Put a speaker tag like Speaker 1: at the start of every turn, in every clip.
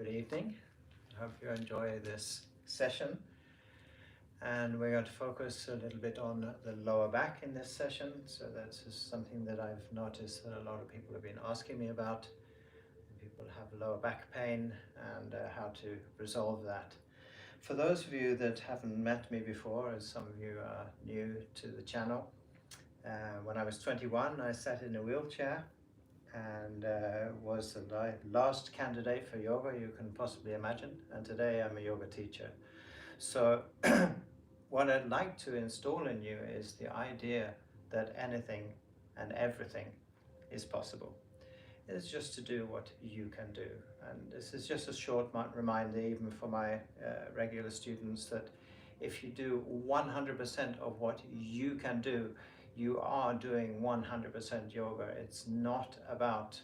Speaker 1: Good evening. I hope you enjoy this session. And we're going to focus a little bit on the lower back in this session. So that's something that I've noticed that a lot of people have been asking me about. People have lower back pain and how to resolve that. For those of you that haven't met me before, as some of you are new to the channel, when I was 21, I sat in a wheelchair and was the last candidate for yoga you can possibly imagine, and today I'm a yoga teacher. So what I'd like to install in you is the idea that anything and everything is possible. It's just to do what you can do, and this is just a short reminder even for my regular students that if you do 100% of what you can do, you are doing 100% yoga. It's not about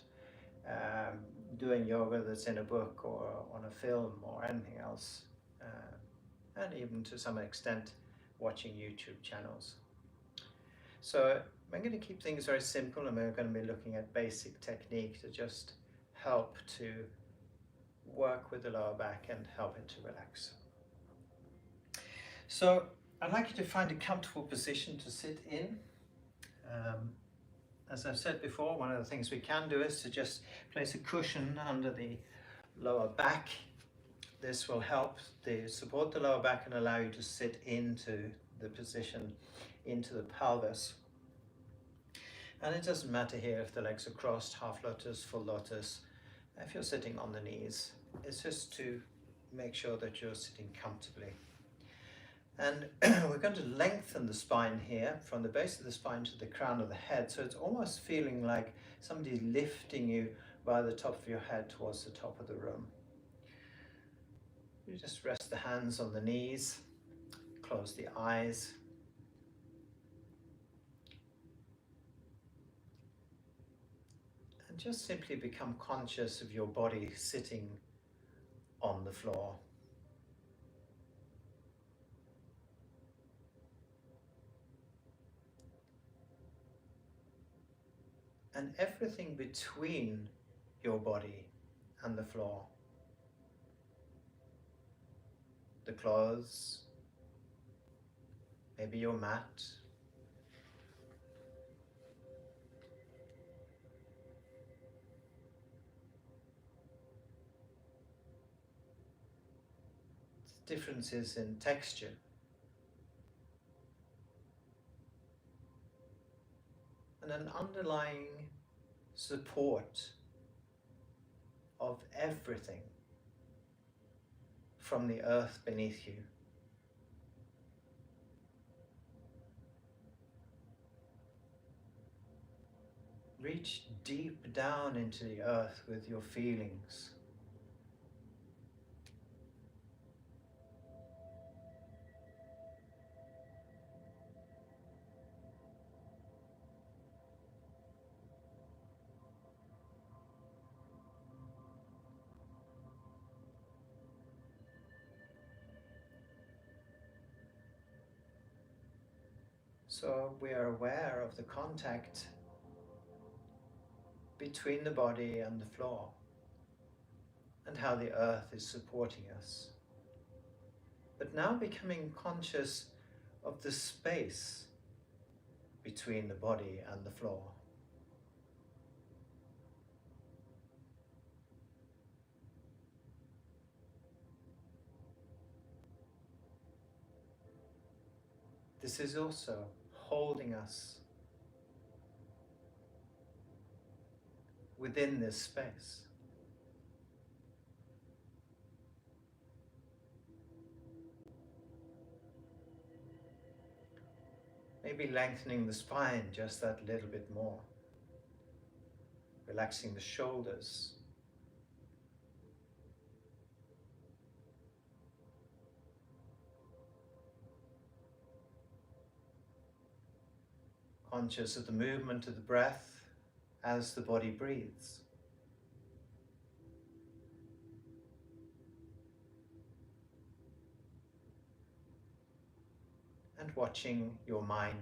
Speaker 1: doing yoga that's in a book or on a film or anything else, and even to some extent watching YouTube channels. So I'm going to keep things very simple, and we're going to be looking at basic technique to just help to work with the lower back and help it to relax. So I'd like you to find a comfortable position to sit in. As I've said before, one of the things we can do is to just place a cushion under the lower back. This will help to support the lower back and allow you to sit into the position, into the pelvis. And it doesn't matter here if the legs are crossed, half lotus, full lotus, if you're sitting on the knees. It's just to make sure that you're sitting comfortably. And we're going to lengthen the spine here from the base of the spine to the crown of the head. So it's almost feeling like somebody's lifting you by the top of your head towards the top of the room. You just rest the hands on the knees, close the eyes. And just simply become conscious of your body sitting on the floor. And everything between your body and the floor. The clothes, maybe your mat, differences in texture. And an underlying support of everything from the earth beneath you. Reach deep down into the earth with your feelings. So we are aware of the contact between the body and the floor and how the earth is supporting us. But now becoming conscious of the space between the body and the floor. This is also holding us within this space. Maybe lengthening the spine just that little bit more. Relaxing the shoulders. Conscious of the movement of the breath as the body breathes. And watching your mind.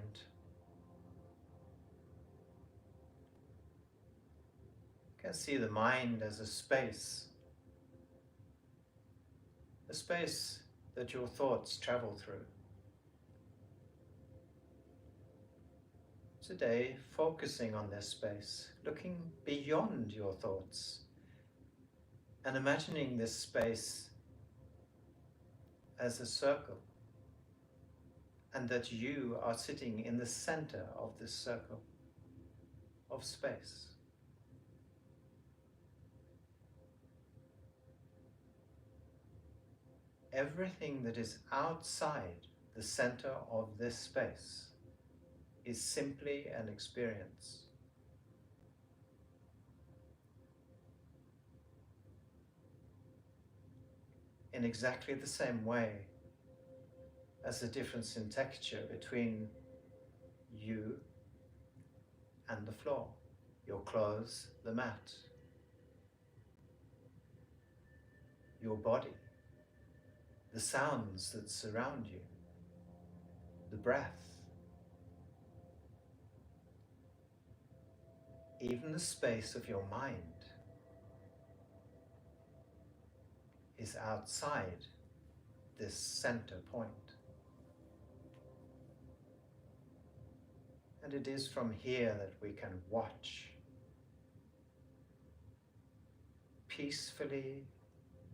Speaker 1: You can see the mind as a space a space that your thoughts travel through. Today, focusing on this space, looking beyond your thoughts and imagining this space as a circle, and that you are sitting in the center of this circle of space. Everything that is outside the center of this space is simply an experience. In exactly the same way as the difference in texture between you and the floor, your clothes, the mat, your body, the sounds that surround you, the breath, even the space of your mind is outside this center point. And it is from here that we can watch, peacefully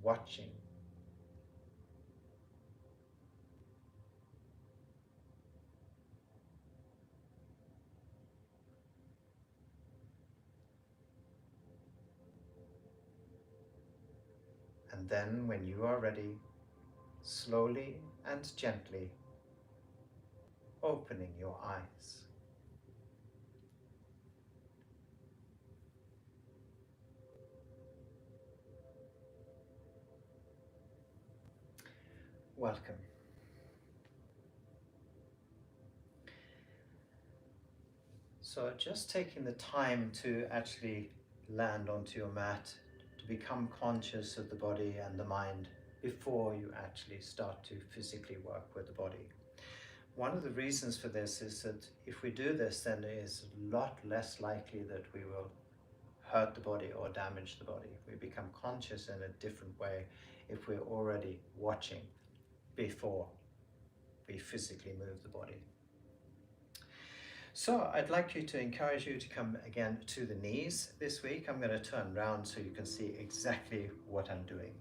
Speaker 1: watching. And then when you are ready, slowly and gently opening your eyes. Welcome. So just taking the time to actually land onto your mat, to become conscious of the body and the mind before you actually start to physically work with the body. One of the reasons for this is that if we do this, then it is a lot less likely that we will hurt the body or damage the body. We become conscious in a different way if we're already watching before we physically move the body. So I'd like you to encourage you to come again to the knees this week. I'm going to turn around so you can see exactly what I'm doing.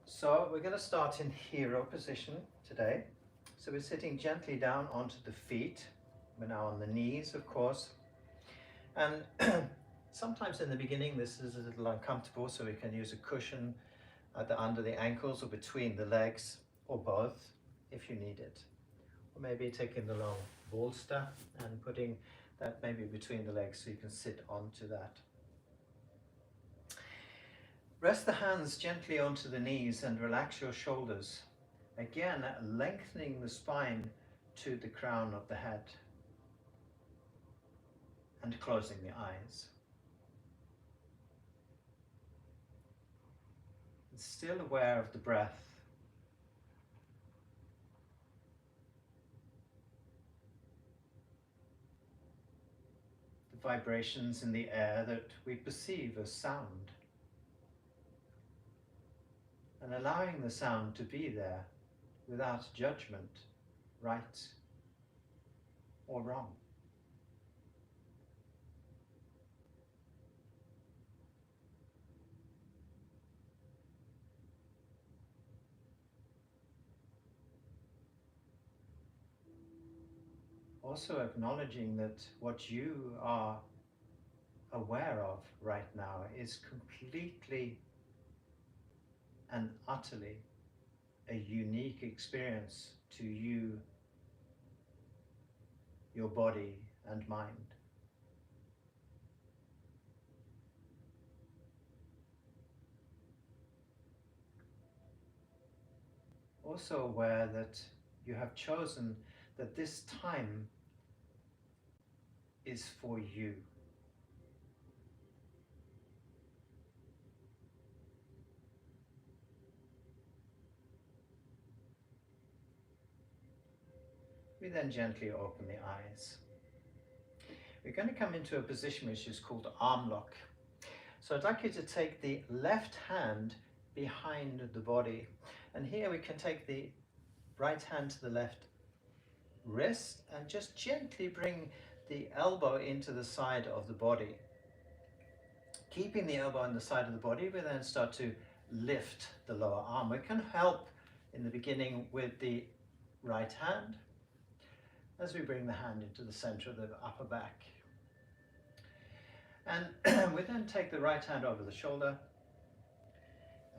Speaker 1: So we're going to start in hero position today. So we're sitting gently down onto the feet. We're now on the knees, of course. And sometimes in the beginning this is a little uncomfortable, so we can use a cushion under the ankles or between the legs, or both if you need it. Or maybe taking the long bolster and putting that maybe between the legs so you can sit onto that. Rest the hands gently onto the knees and relax your shoulders. Again, lengthening the spine to the crown of the head and closing the eyes. And still aware of the breath. The vibrations in the air that we perceive as sound. And allowing the sound to be there without judgment, right or wrong. Also acknowledging that what you are aware of right now is completely and utterly a unique experience to you, your body and mind. Also aware that you have chosen that this time is for you. We then gently open the eyes. We're going to come into a position which is called arm lock. So I'd like you to take the left hand behind the body. And here we can take the right hand to the left wrist and just gently bring the elbow into the side of the body. Keeping the elbow on the side of the body, we then start to lift the lower arm. We can help in the beginning with the right hand as we bring the hand into the center of the upper back. And we then take the right hand over the shoulder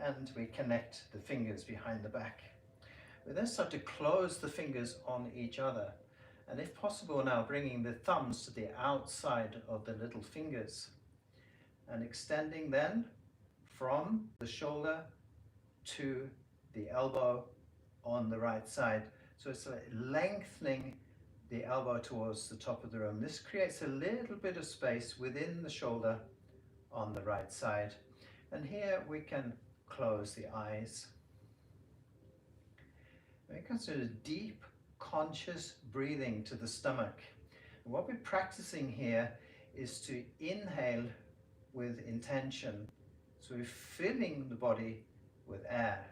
Speaker 1: and we connect the fingers behind the back. We then start to close the fingers on each other. And if possible now, bringing the thumbs to the outside of the little fingers and extending then from the shoulder to the elbow on the right side. So it's lengthening the elbow towards the top of the room. This creates a little bit of space within the shoulder on the right side. And here we can close the eyes. We consider deep, conscious breathing to the stomach. And what we're practicing here is to inhale with intention. So we're filling the body with air.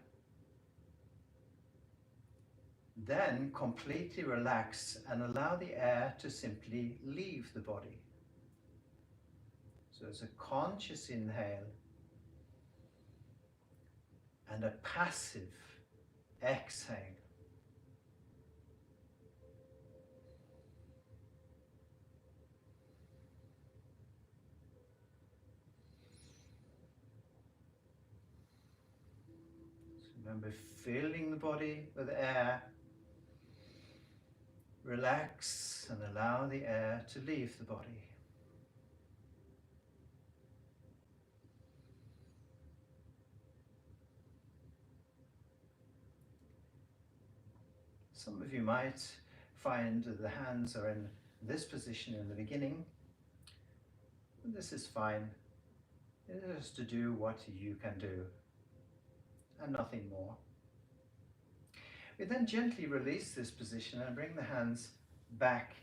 Speaker 1: Then completely relax and allow the air to simply leave the body. So it's a conscious inhale and a passive exhale. So remember, filling the body with air. Relax and allow the air to leave the body. Some of you might find that the hands are in this position in the beginning. And this is fine. It is to do what you can do and nothing more. We then gently release this position and bring the hands back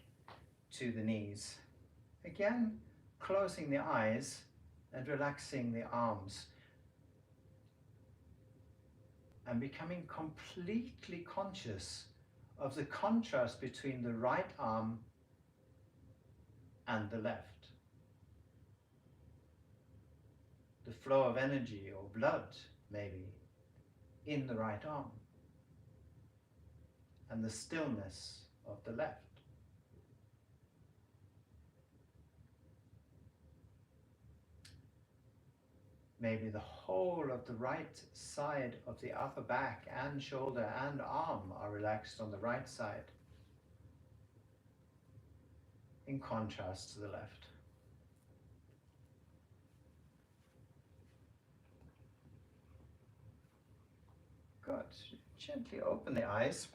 Speaker 1: to the knees. Again, closing the eyes and relaxing the arms and becoming completely conscious of the contrast between the right arm and the left. The flow of energy or blood, maybe, in the right arm, and the stillness of the left. Maybe the whole of the right side of the upper back and shoulder and arm are relaxed on the right side, in contrast to the left. Good. Gently open the eyes.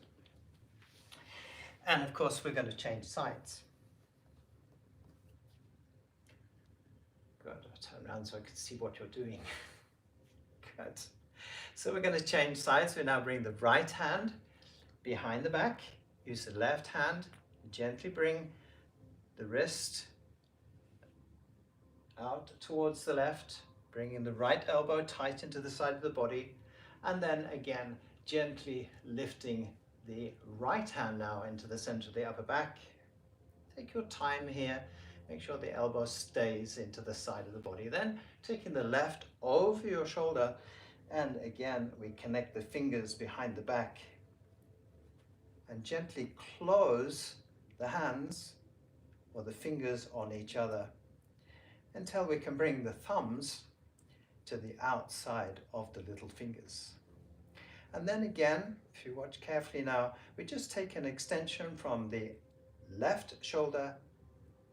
Speaker 1: And of course, we're going to change sides. Good. I'll turn around so I can see what you're doing. Good. So we're going to change sides. We now bring the right hand behind the back. Use the left hand. Gently bring the wrist out towards the left. Bringing the right elbow tight into the side of the body. And then again, gently lifting the right hand now into the center of the upper back. Take your time here. Make sure the elbow stays into the side of the body. Then taking the left over your shoulder, and again we connect the fingers behind the back and gently close the hands or the fingers on each other until we can bring the thumbs to the outside of the little fingers. And then again, if you watch carefully now, we just take an extension from the left shoulder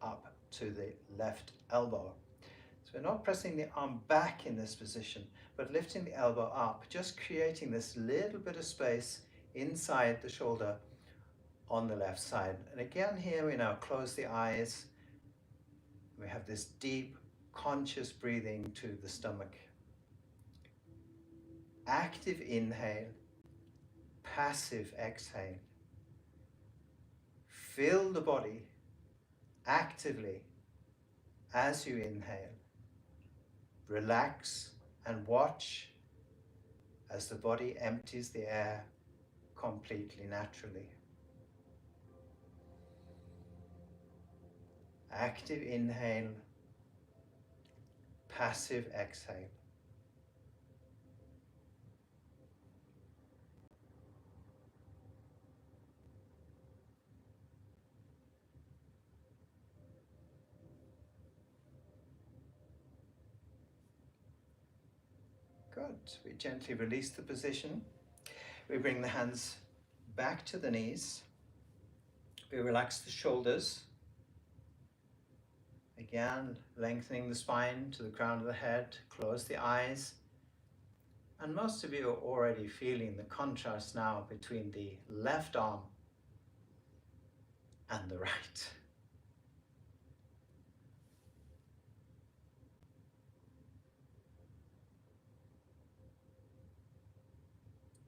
Speaker 1: up to the left elbow. So we're not pressing the arm back in this position, but lifting the elbow up, just creating this little bit of space inside the shoulder on the left side. And again here we now close the eyes. We have this deep, conscious breathing to the stomach. Active inhale, passive exhale. fill the body actively as you inhale. Relax and watch as the body empties the air completely naturally. Active inhale, passive exhale. Good. We gently release the position. We bring the hands back to the knees. We relax the shoulders. Again, lengthening the spine to the crown of the head. Close the eyes. And most of you are already feeling the contrast now between the left arm and the right.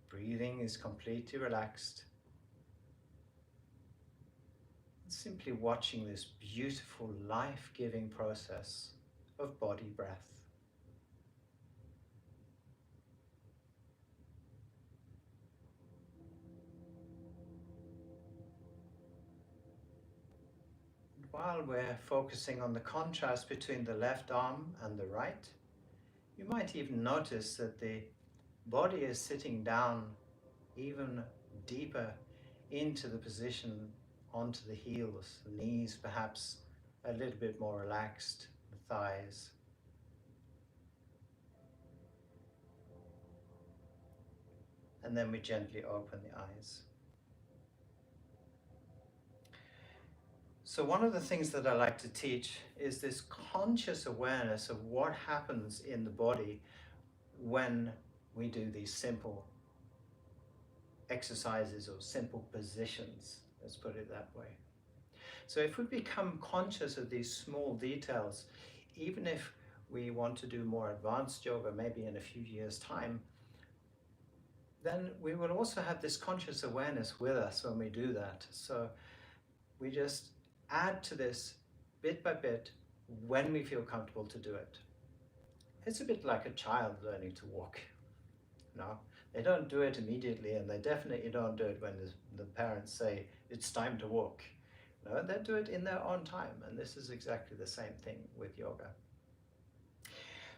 Speaker 1: Breathing is completely relaxed. Simply watching this beautiful life-giving process of body breath. And while we're focusing on the contrast between the left arm and the right, you might even notice that the body is sitting down even deeper into the position onto the heels, the knees perhaps a little bit more relaxed, the thighs. And then we gently open the eyes. So one of the things that I like to teach is this conscious awareness of what happens in the body when we do these simple exercises or simple positions, let's put it that way. So if we become conscious of these small details, even if we want to do more advanced yoga, maybe in a few years' time, then we will also have this conscious awareness with us when we do that. So we just add to this bit by bit when we feel comfortable to do it. It's a bit like a child learning to walk. No, they don't do it immediately, and they definitely don't do it when the parents say it's time to walk. No, they do it in their own time, and this is exactly the same thing with yoga.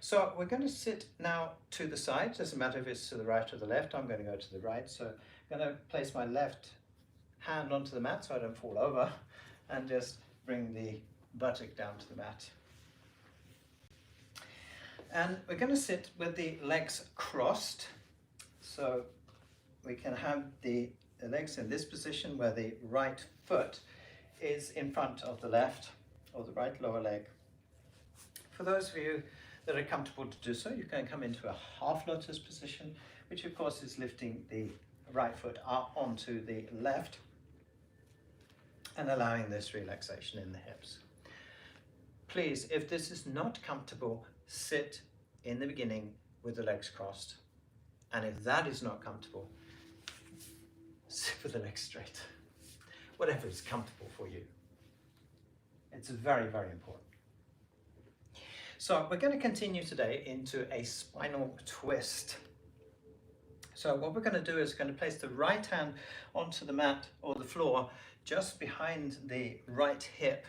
Speaker 1: So we're going to sit now to the side. It doesn't matter if it's to the right or the left. I'm going to go to the right. So I'm going to place my left hand onto the mat so I don't fall over, and just bring the buttock down to the mat. And we're going to sit with the legs crossed. So we can have the legs in this position where the right foot is in front of the left, or the right lower leg. For those of you that are comfortable to do so, you can come into a half lotus position, which of course is lifting the right foot up onto the left and allowing this relaxation in the hips. Please, if this is not comfortable, sit in the beginning with the legs crossed. And if that is not comfortable, sit with the legs straight. Whatever is comfortable for you. It's very, very important. So we're going to continue today into a spinal twist. So what we're going to do is going to place the right hand onto the mat or the floor just behind the right hip.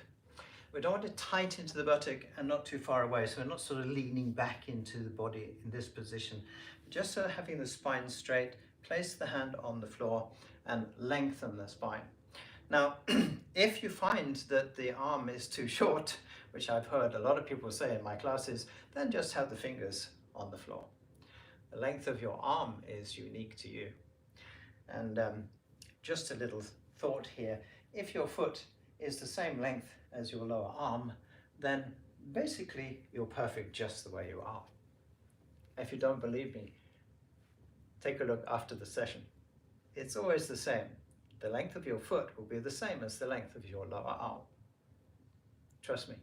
Speaker 1: We don't want it tight into the buttock and not too far away, so we're not sort of leaning back into the body in this position. Just so having the spine straight, place the hand on the floor and lengthen the spine. Now, if you find that the arm is too short, which I've heard a lot of people say in my classes, then just have the fingers on the floor. The length of your arm is unique to you. And just a little thought here, if your foot is the same length as your lower arm, then basically you're perfect just the way you are. If you don't believe me, take a look after the session. It's always the same. The length of your foot will be the same as the length of your lower arm. Trust me.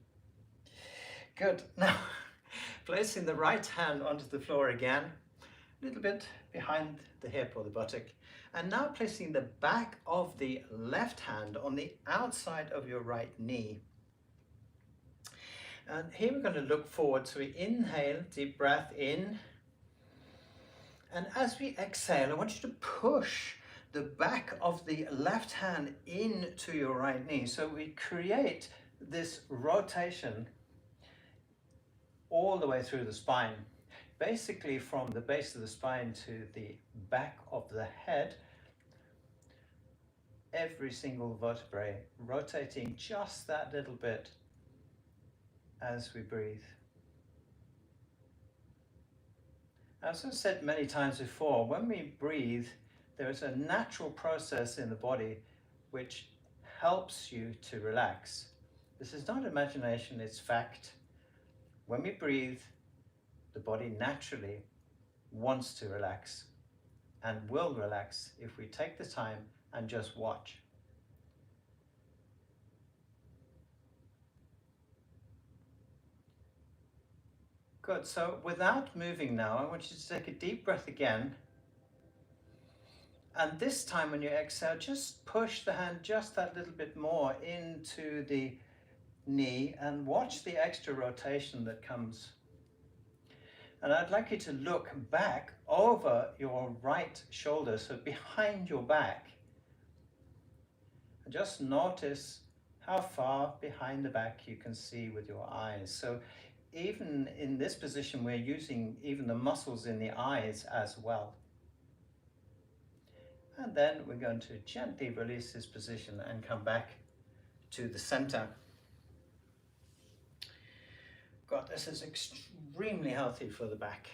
Speaker 1: Good. Now, placing the right hand onto the floor again, a little bit behind the hip or the buttock, And now placing the back of the left hand on the outside of your right knee. And here we're going to look forward. So we inhale, deep breath in. And as we exhale, I want you to push the back of the left hand into your right knee. So we create this rotation all the way through the spine. Basically from the base of the spine to the back of the head, every single vertebrae rotating just that little bit as we breathe. As I've said many times before, when we breathe, there is a natural process in the body which helps you to relax. This is not imagination, it's fact. When we breathe, the body naturally wants to relax and will relax if we take the time and just watch. Good, so without moving now, I want you to take a deep breath again. And this time when you exhale, just push the hand just that little bit more into the knee and watch the extra rotation that comes. And I'd like you to look back over your right shoulder, so behind your back. And just notice how far behind the back you can see with your eyes. So even in this position, we're using even the muscles in the eyes as well. And then we're going to gently release this position and come back to the center. God, this is extremely healthy for the back.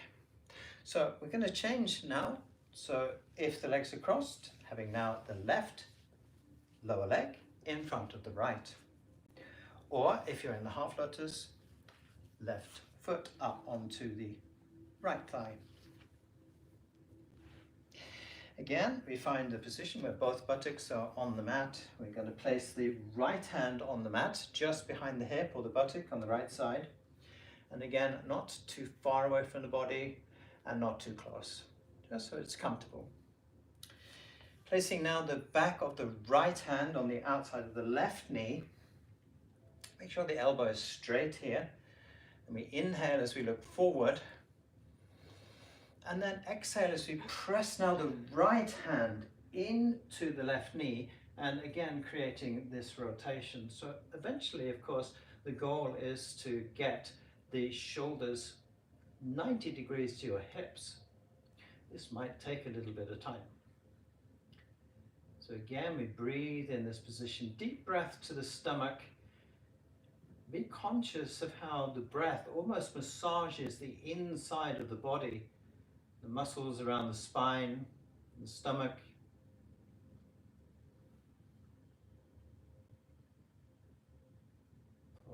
Speaker 1: So we're going to change now. So if the legs are crossed, having now the left lower leg in front of the right. Or if you're in the half lotus, left foot up onto the right thigh. Again, we find a position where both buttocks are on the mat. We're going to place the right hand on the mat, just behind the hip or the buttock on the right side. And again, not too far away from the body and not too close, just so it's comfortable. Placing now the back of the right hand on the outside of the left knee. Make sure the elbow is straight here. And we inhale as we look forward. And then exhale as we press now the right hand into the left knee, and again creating this rotation. So eventually, of course, the goal is to get the shoulders 90 degrees to your hips. This might take a little bit of time. So again, we breathe in this position, deep breath to the stomach. Be conscious of how the breath almost massages the inside of the body, the muscles around the spine, the stomach.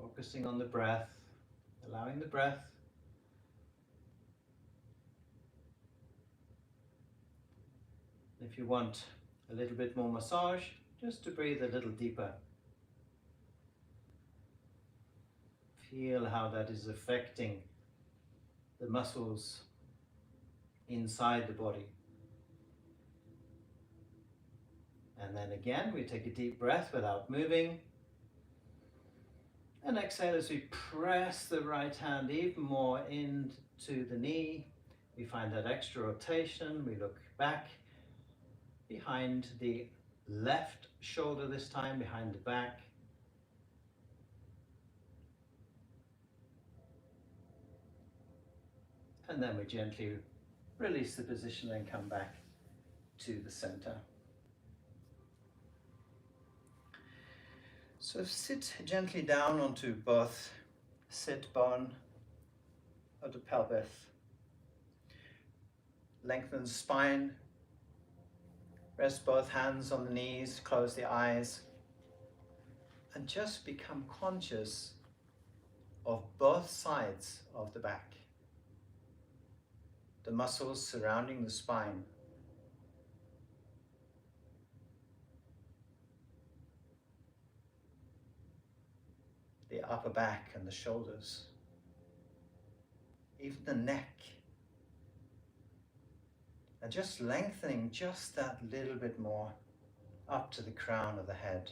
Speaker 1: Focusing on the breath, allowing the breath. If you want a little bit more massage, just to breathe a little deeper. Feel how that is affecting the muscles inside the body. And then again, we take a deep breath without moving. And exhale as we press the right hand even more into the knee. We find that extra rotation. We look back behind the left shoulder this time, behind the back. And then we gently release the position and come back to the center. So sit gently down onto both sit bone of the pelvis. Lengthen the spine. Rest both hands on the knees, close the eyes. And just become conscious of both sides of the back. The muscles surrounding the spine. The upper back and the shoulders. Even the neck. and just lengthening just that little bit more up to the crown of the head.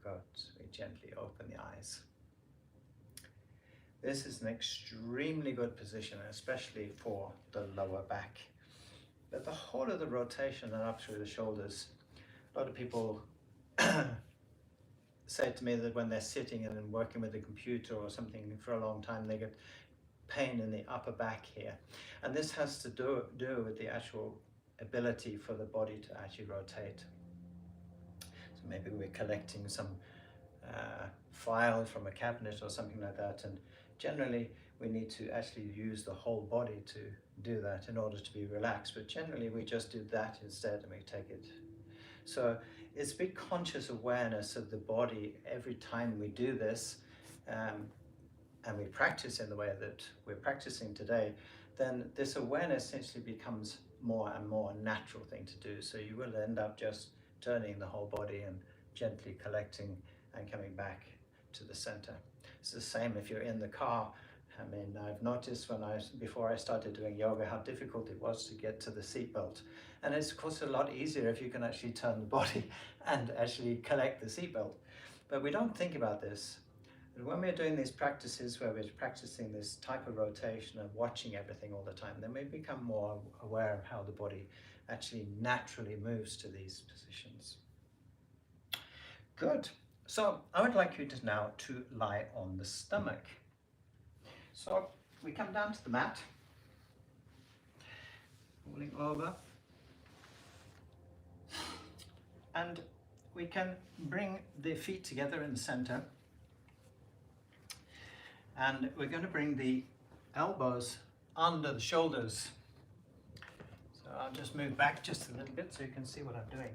Speaker 1: Good. We gently open the eyes. This is an extremely good position, especially for the lower back. But the whole of the rotation and up through the shoulders, a lot of people say to me that when they're sitting and working with a computer or something for a long time, they get pain in the upper back here. And this has to do with the actual ability for the body to actually rotate. So maybe we're collecting some file from a cabinet or something like that, and generally we need to actually use the whole body to do that in order to be relaxed, but generally we just do that instead and we take it. So it's a big conscious awareness of the body every time we do this, and we practice in the way that we're practicing today, then this awareness essentially becomes more and more natural thing to do. So you will end up just turning the whole body and gently collecting and coming back to the center. It's the same if you're in the car. I mean, I've noticed before I started doing yoga how difficult it was to get to the seatbelt. And it's of course a lot easier if you can actually turn the body and actually collect the seatbelt. But we don't think about this. And when we're doing these practices where we're practicing this type of rotation and watching everything all the time, then we become more aware of how the body actually naturally moves to these positions. Good. So I would like you to now to lie on the stomach. So we come down to the mat, rolling over, and we can bring the feet together in the center, and we're going to bring the elbows under the shoulders. So I'll just move back just a little bit so you can see what I'm doing.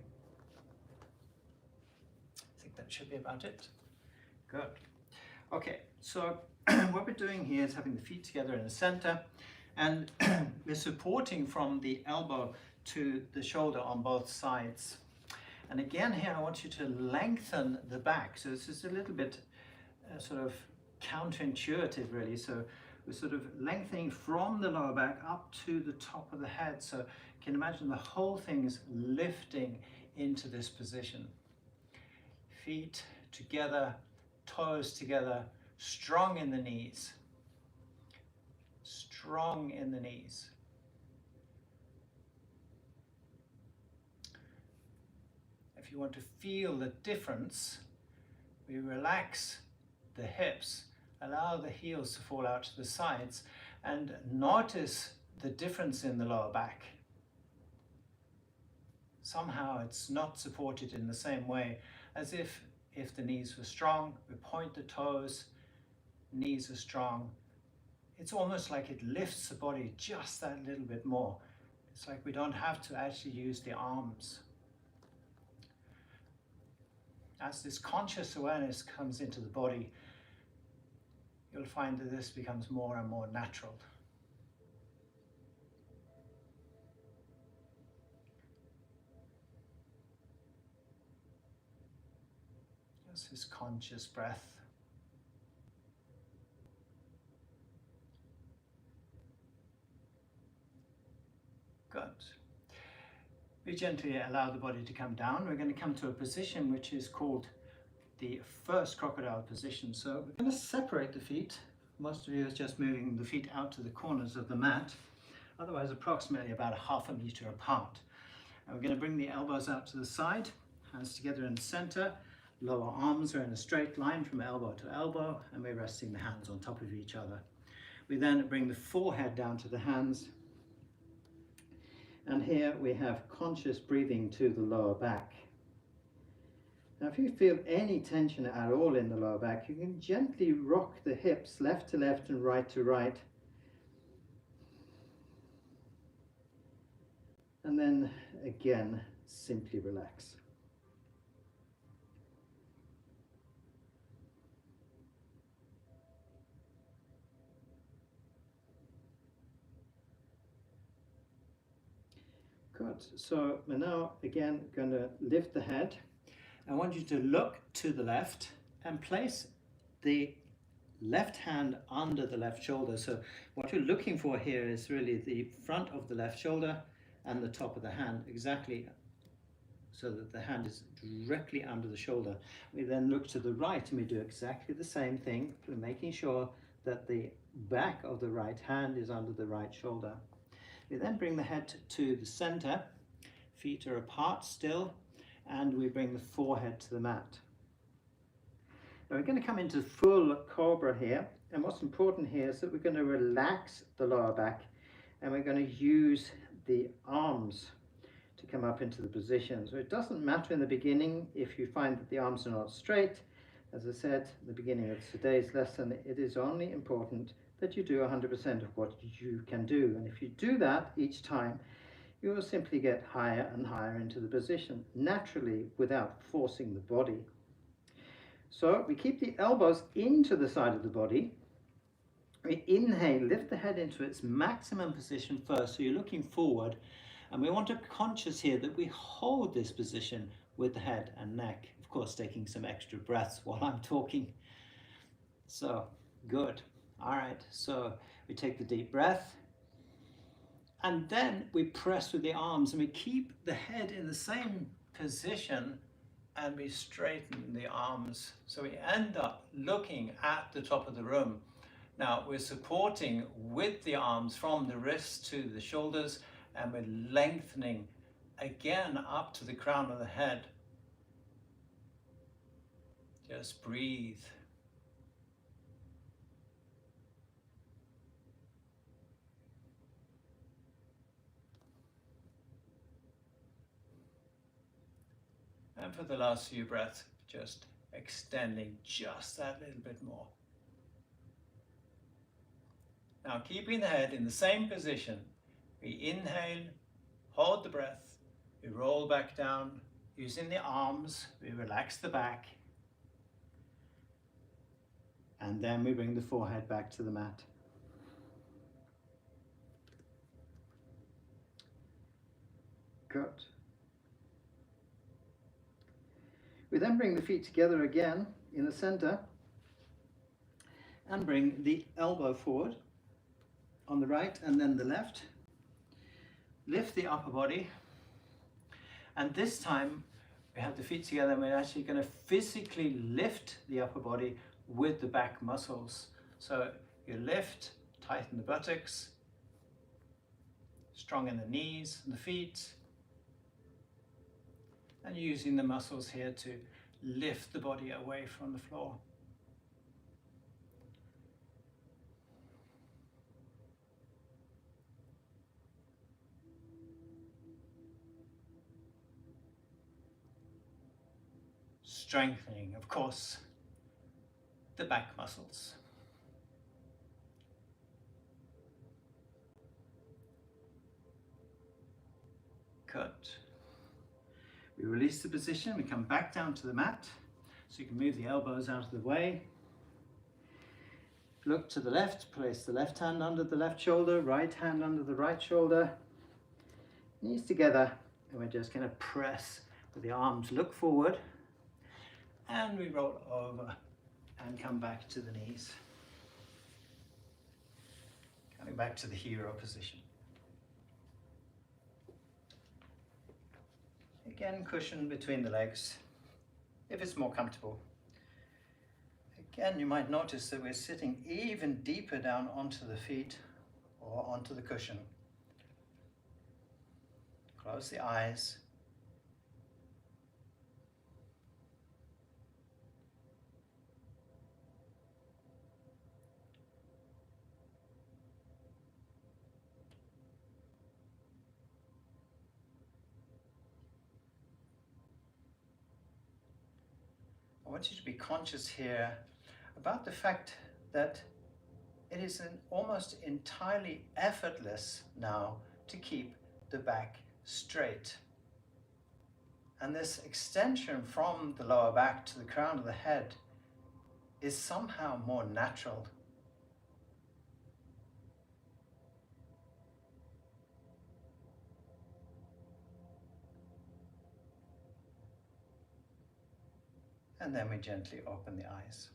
Speaker 1: I think that should be about it. Good. Okay, so what we're doing here is having the feet together in the center, and we're supporting from the elbow to the shoulder on both sides. And again here I want you to lengthen the back. So this is a little bit sort of counterintuitive really. So we're sort of lengthening from the lower back up to the top of the head. So you can imagine the whole thing is lifting into this position. Feet together, toes together, strong in the knees. Strong in the knees. If you want to feel the difference, we relax the hips, allow the heels to fall out to the sides, and notice the difference in the lower back. Somehow it's not supported in the same way as if the knees were strong. We point the toes, knees are strong. It's almost like it lifts the body just that little bit more. It's like we don't have to actually use the arms. As this conscious awareness comes into the body, you'll find that this becomes more and more natural. Just this conscious breath. Good. We gently allow the body to come down. We're going to come to a position which is called the first crocodile position. So we're going to separate the feet. Most of you is just moving the feet out to the corners of the mat, otherwise approximately about 1/2 meter apart. And we're going to bring the elbows out to the side, hands together in the center, lower arms are in a straight line from elbow to elbow, and we're resting the hands on top of each other. We then bring the forehead down to the hands, and here we have conscious breathing to the lower back. Now if you feel any tension at all in the lower back, you can gently rock the hips left to left and right to right. And then again, simply relax. Good. So we're now again going to lift the head. I want you to look to the left and place the left hand under the left shoulder. So what you're looking for here is really the front of the left shoulder and the top of the hand, exactly so that the hand is directly under the shoulder. We then look to the right and we do exactly the same thing, making sure that the back of the right hand is under the right shoulder. We then bring the head to the center, feet are apart still, and we bring the forehead to the mat. Now we're going to come into full cobra here, and what's important here is that we're going to relax the lower back and we're going to use the arms to come up into the position. So it doesn't matter in the beginning if you find that the arms are not straight. As I said at the beginning of today's lesson, it is only important that you do 100% of what you can do. And if you do that each time, you will simply get higher and higher into the position, naturally without forcing the body. So we keep the elbows into the side of the body. We inhale, lift the head into its maximum position first, so you're looking forward. And we want to be conscious here that we hold this position with the head and neck, of course taking some extra breaths while I'm talking. So, good. All right, so we take the deep breath and then we press with the arms and we keep the head in the same position and we straighten the arms. So we end up looking at the top of the room. Now we're supporting with the arms from the wrists to the shoulders, and we're lengthening again up to the crown of the head. Just breathe. And for the last few breaths, just extending just that little bit more. Now keeping the head in the same position, we inhale, hold the breath, we roll back down, using the arms, we relax the back, and then we bring the forehead back to the mat. Good. We then bring the feet together again in the center and bring the elbow forward on the right and then the left. Lift the upper body, and this time we have the feet together and we're actually going to physically lift the upper body with the back muscles. So you lift, tighten the buttocks, strong in the knees and the feet, and using the muscles here to lift the body away from the floor. Strengthening, of course, the back muscles. Good. We release the position, we come back down to the mat, so you can move the elbows out of the way. Look to the left, place the left hand under the left shoulder, right hand under the right shoulder, knees together, and we're just going to press with the arms, look forward, and we roll over and come back to the knees. Coming back to the hero position. Again, cushion between the legs, if it's more comfortable. Again, you might notice that we're sitting even deeper down onto the feet or onto the cushion. Close the eyes. I want you to be conscious here about the fact that it is almost entirely effortless now to keep the back straight. And this extension from the lower back to the crown of the head is somehow more natural. And then we gently open the eyes.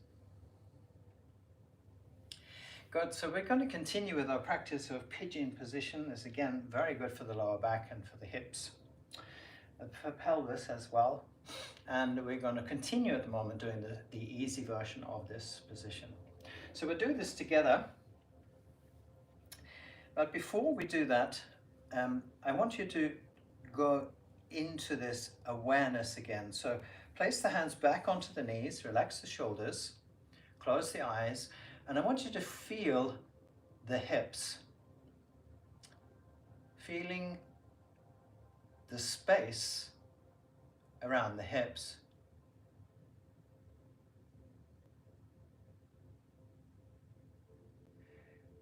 Speaker 1: Good, so we're going to continue with our practice of pigeon position. This again, very good for the lower back and for the hips, and for pelvis as well. And we're going to continue at the moment doing the easy version of this position. So we'll do this together. But before we do that, I want you to go into this awareness again. So place the hands back onto the knees, relax the shoulders, close the eyes, and I want you to feel the hips. Feeling the space around the hips.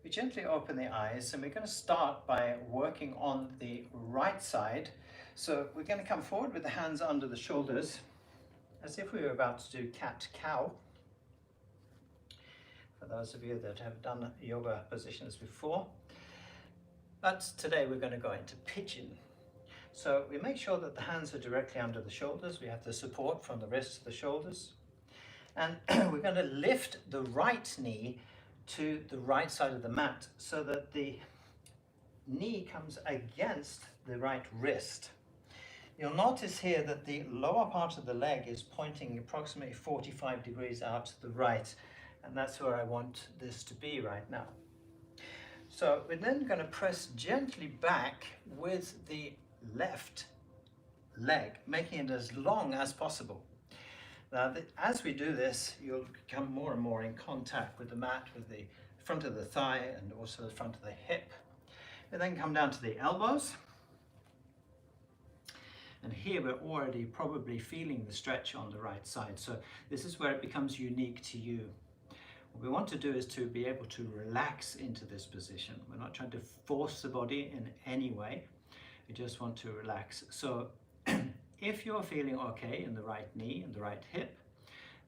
Speaker 1: We gently open the eyes, and we're going to start by working on the right side. So we're going to come forward with the hands under the shoulders, as if we were about to do cat-cow. For those of you that have done yoga positions before. But today we're going to go into pigeon. So we make sure that the hands are directly under the shoulders. We have the support from the wrists to the shoulders. And we're going to lift the right knee to the right side of the mat so that the knee comes against the right wrist. You'll notice here that the lower part of the leg is pointing approximately 45 degrees out to the right, and that's where I want this to be right now. So we're then going to press gently back with the left leg, making it as long as possible. Now, as we do this, you'll become more and more in contact with the mat, with the front of the thigh and also the front of the hip. We then come down to the elbows. And here we're already probably feeling the stretch on the right side. So this is where it becomes unique to you. What we want to do is to be able to relax into this position. We're not trying to force the body in any way. We just want to relax. So if you're feeling okay in the right knee and the right hip,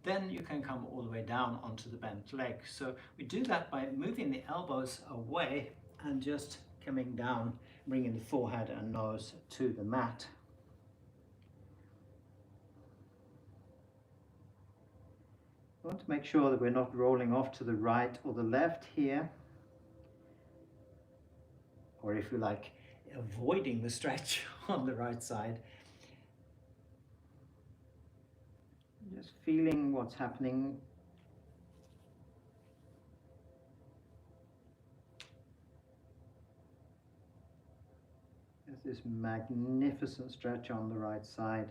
Speaker 1: then you can come all the way down onto the bent leg. So we do that by moving the elbows away and just coming down, bringing the forehead and nose to the mat. We want to make sure that we're not rolling off to the right or the left here, or if you like, avoiding the stretch on the right side. Just feeling what's happening. There's this magnificent stretch on the right side.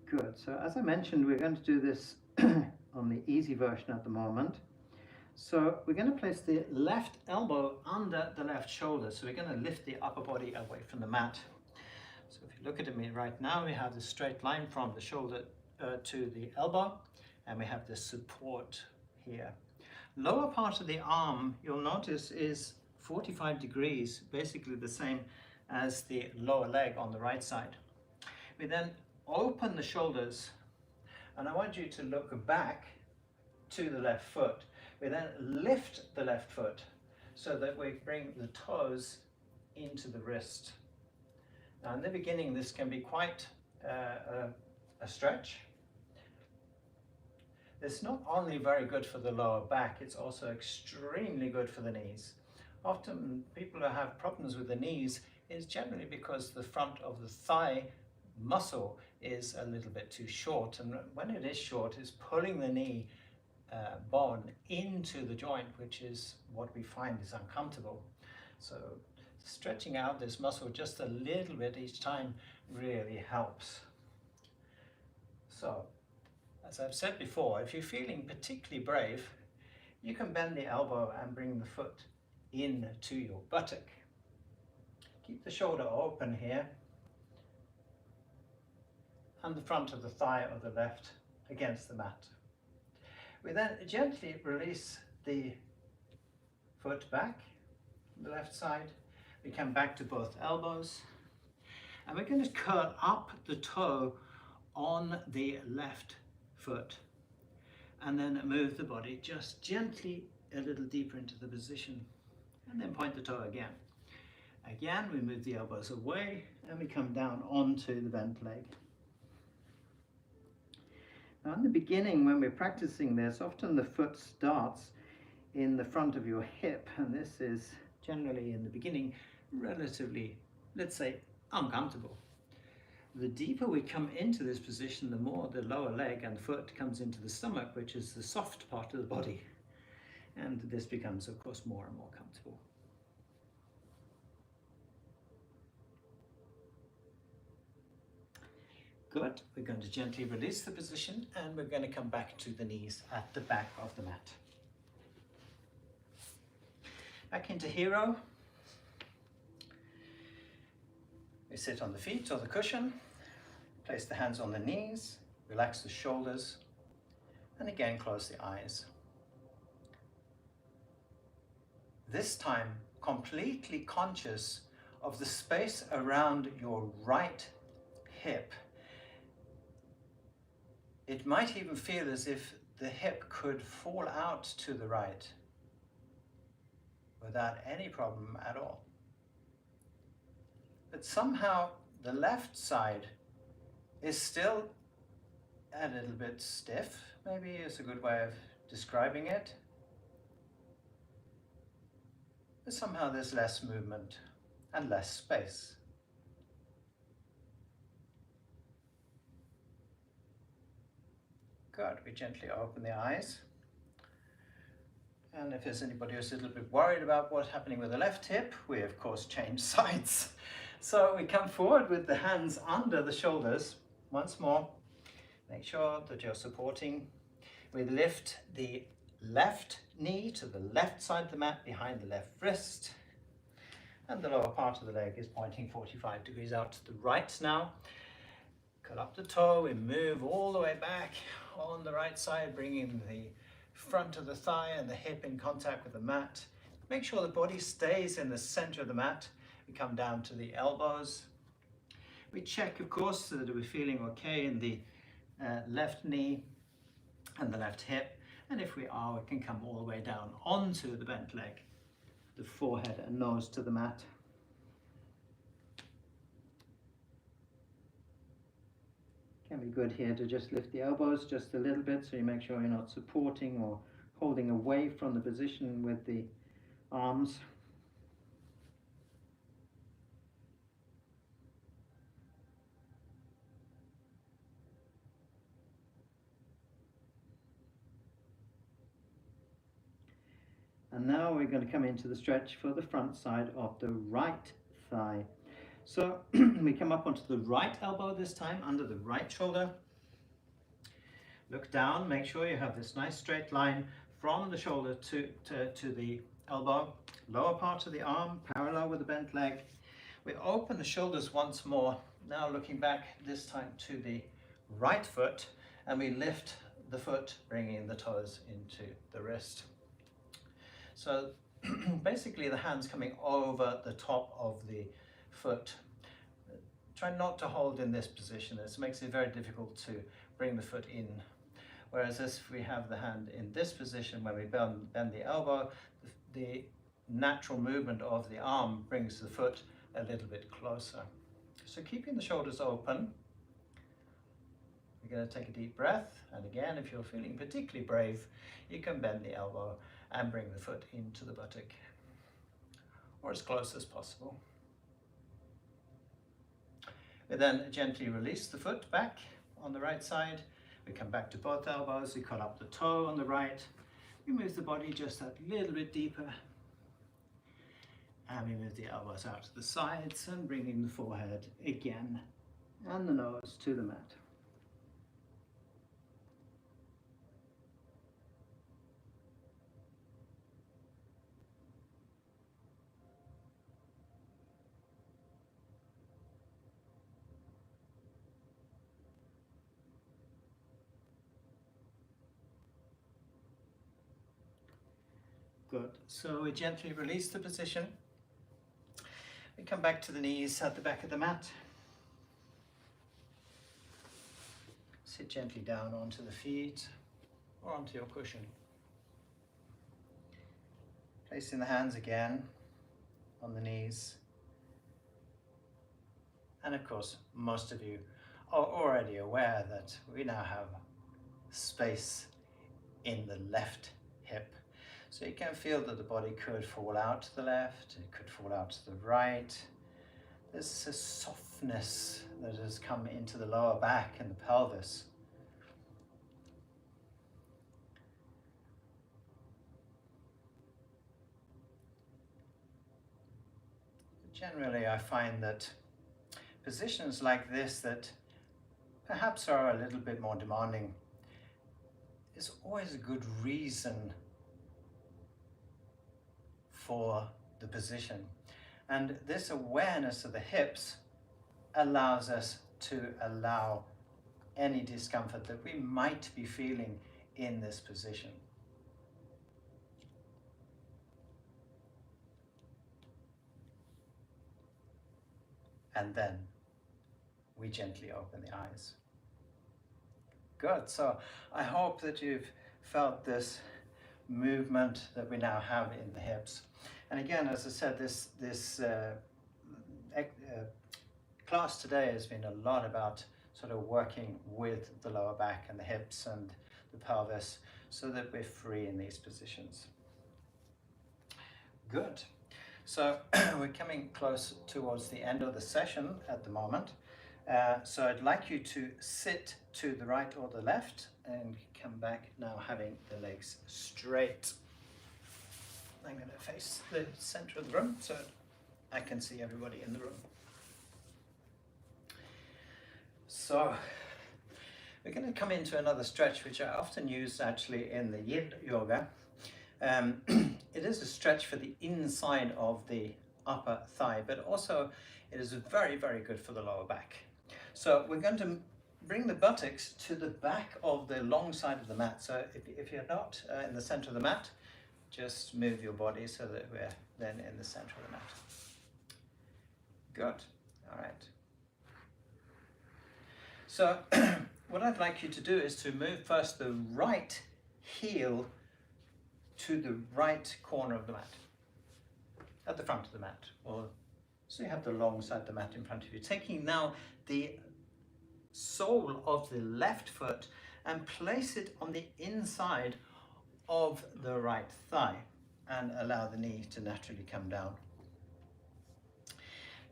Speaker 1: Good. So as I mentioned, we're going to do this on the easy version at the moment. So we're going to place the left elbow under the left shoulder. So we're going to lift the upper body away from the mat. So if you look at me right now, we have this straight line from the shoulder to the elbow, and we have this support here. Lower part of the arm, you'll notice, is 45 degrees, basically the same as the lower leg on the right side. We then open the shoulders, and I want you to look back to the left foot. We then lift the left foot so that we bring the toes into the wrist. Now in the beginning this can be quite a stretch. It's not only very good for the lower back, it's also extremely good for the knees. Often people who have problems with the knees is generally because the front of the thigh muscle is a little bit too short, and when it is short, it's pulling the knee bone into the joint, which is what we find is uncomfortable. So stretching out this muscle just a little bit each time really helps. So as I've said before, if you're feeling particularly brave, you can bend the elbow and bring the foot into your buttock. Keep the shoulder open here, and the front of the thigh of the left against the mat. We then gently release the foot back on the left side. We come back to both elbows, and we're going to curl up the toe on the left foot, and then move the body just gently a little deeper into the position, and then point the toe again. Again, we move the elbows away and we come down onto the bent leg. Now in the beginning, when we're practicing this, often the foot starts in the front of your hip, and this is generally in the beginning relatively, let's say, uncomfortable. The deeper we come into this position, the more the lower leg and foot comes into the stomach, which is the soft part of the body. And this becomes, of course, more and more comfortable. Good. We're going to gently release the position, and we're going to come back to the knees at the back of the mat. Back into hero. We sit on the feet or the cushion, place the hands on the knees, relax the shoulders, and again close the eyes. This time, completely conscious of the space around your right hip. It might even feel as if the hip could fall out to the right without any problem at all. But somehow the left side is still a little bit stiff, maybe is a good way of describing it. But somehow there's less movement and less space. Good, we gently open the eyes. And if there's anybody who's a little bit worried about what's happening with the left hip, we of course change sides. So we come forward with the hands under the shoulders. Once more, make sure that you're supporting. We lift the left knee to the left side of the mat behind the left wrist. And the lower part of the leg is pointing 45 degrees out to the right now. Curl up the toe, we move all the way back on the right side, bringing the front of the thigh and the hip in contact with the mat. Make sure the body stays in the center of the mat. We come down to the elbows. We check, of course, that we're feeling okay in the left knee and the left hip. And if we are, we can come all the way down onto the bent leg, the forehead and nose to the mat. Can be good here to just lift the elbows just a little bit, so you make sure you're not supporting or holding away from the position with the arms. And now we're going to come into the stretch for the front side of the right thigh. So we come up onto the right elbow this time, under the right shoulder. Look down, make sure you have this nice straight line from the shoulder to the elbow. Lower part of the arm, parallel with the bent leg. We open the shoulders once more, now looking back this time to the right foot, and we lift the foot, bringing the toes into the wrist. So basically the hands coming over the top of the foot. Try not to hold in this position. This makes it very difficult to bring the foot in. Whereas if we have the hand in this position, when we bend the elbow, the natural movement of the arm brings the foot a little bit closer. So keeping the shoulders open, we're going to take a deep breath. And again, if you're feeling particularly brave, you can bend the elbow and bring the foot into the buttock, or as close as possible. We then gently release the foot back on the right side. We come back to both elbows, we cut up the toe on the right. We move the body just a little bit deeper. And we move the elbows out to the sides and bringing the forehead again and the nose to the mat. Good. So we gently release the position. We come back to the knees at the back of the mat. Sit gently down onto the feet or onto your cushion. Placing the hands again on the knees. And of course, most of you are already aware that we now have space in the left hip. So you can feel that the body could fall out to the left, it could fall out to the right. There's a softness that has come into the lower back and the pelvis. Generally, I find that positions like this that perhaps are a little bit more demanding is always a good reason for the position. And this awareness of the hips allows us to allow any discomfort that we might be feeling in this position. And then we gently open the eyes. Good, so I hope that you've felt this movement that we now have in the hips. And again, as I said, this class today has been a lot about sort of working with the lower back and the hips and the pelvis so that we're free in these positions. Good. So we're coming close towards the end of the session at the moment. So I'd like you to sit to the right or the left and come back now having the legs straight. I'm going to face the center of the room so I can see everybody in the room. So we're going to come into another stretch which I often use actually in the yin yoga. It is a stretch for the inside of the upper thigh, but also it is very, very good for the lower back. So we're going to bring the buttocks to the back of the long side of the mat. So if you're not in the center of the mat, just move your body so that we're then in the center of the mat. Good. All right. So what I'd like you to do is to move first the right heel to the right corner of the mat, at the front of the mat, or so you have the long side of the mat in front of you. Taking now the sole of the left foot and place it on the inside of the right thigh and allow the knee to naturally come down.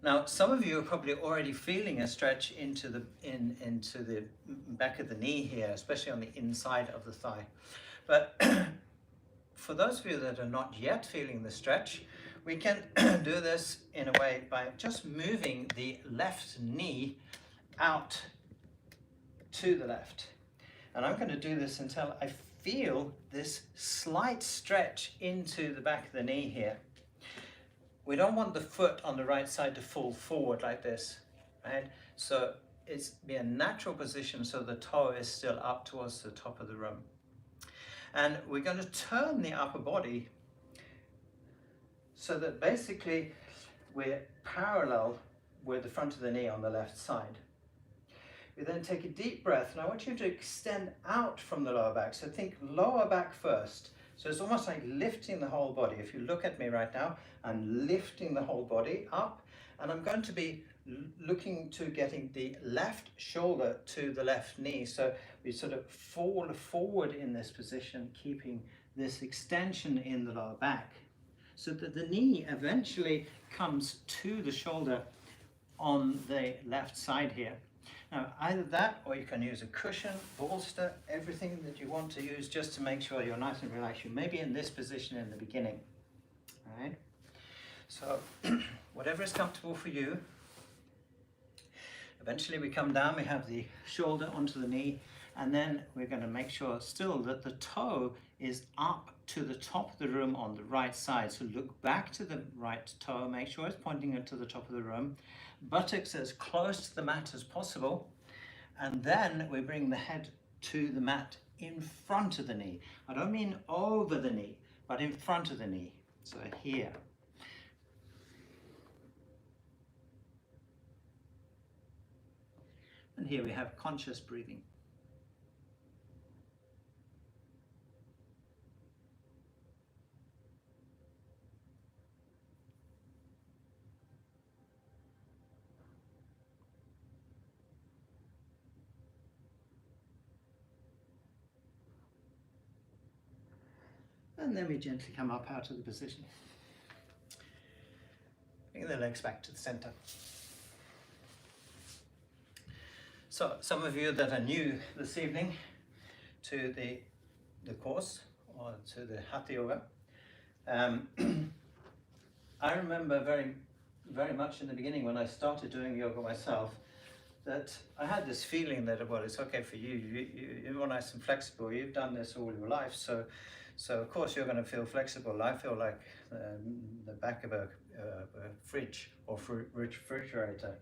Speaker 1: Now, some of you are probably already feeling a stretch into the back of the knee here, especially on the inside of the thigh. But for those of you that are not yet feeling the stretch, we can do this in a way by just moving the left knee out to the left. And I'm going to do this until I feel this slight stretch into the back of the knee here. We don't want the foot on the right side to fall forward like this, right? So it's be a natural position so the toe is still up towards the top of the room. And we're going to turn the upper body so that basically we're parallel with the front of the knee on the left side. We then take a deep breath, and I want you to extend out from the lower back. So think lower back first. So it's almost like lifting the whole body. If you look at me right now, I'm lifting the whole body up, and I'm going to be looking to getting the left shoulder to the left knee. So we sort of fall forward in this position, keeping this extension in the lower back, so that the knee eventually comes to the shoulder on the left side here. Now, either that, or you can use a cushion, bolster, everything that you want to use just to make sure you're nice and relaxed. You may be in this position in the beginning, all right? So, whatever is comfortable for you. Eventually we come down, we have the shoulder onto the knee, and then we're going to make sure still that the toe is up to the top of the room on the right side. So look back to the right toe, make sure it's pointing to the top of the room. Buttocks as close to the mat as possible. And then we bring the head to the mat in front of the knee. I don't mean over the knee, but in front of the knee. So here. And here we have conscious breathing. And then we gently come up out of the position. Bring the legs back to the center. So some of you that are new this evening to the course or to the Hatha Yoga, I remember very much in the beginning when I started doing yoga myself, that I had this feeling that, well, it's okay for you. You're nice and flexible. You've done this all your life, so of course you're going to feel flexible. I feel like the back of a fridge or refrigerator.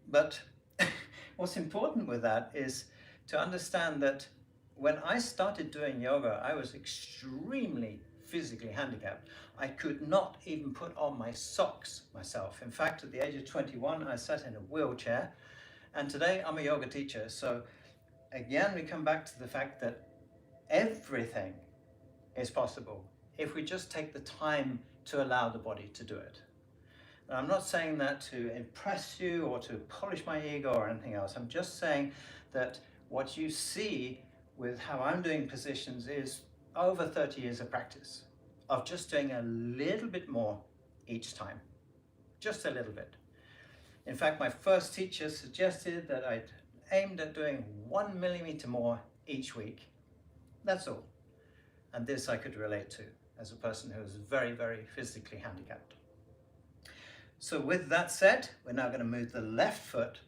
Speaker 1: But what's important with that is to understand that when I started doing yoga, I was extremely physically handicapped. I could not even put on my socks myself. In fact, at the age of 21, I sat in a wheelchair, and today I'm a yoga teacher. So again, we come back to the fact that everything is possible if we just take the time to allow the body to do it. And I'm not saying that to impress you or to polish my ego or anything else. I'm just saying that what you see with how I'm doing positions is over 30 years of practice, of just doing a little bit more each time, just a little bit. In fact, my first teacher suggested that I'd aimed at doing 1 millimeter more each week. That's all. And this I could relate to as a person who is very, very physically handicapped. So with that said, we're now going to move the left foot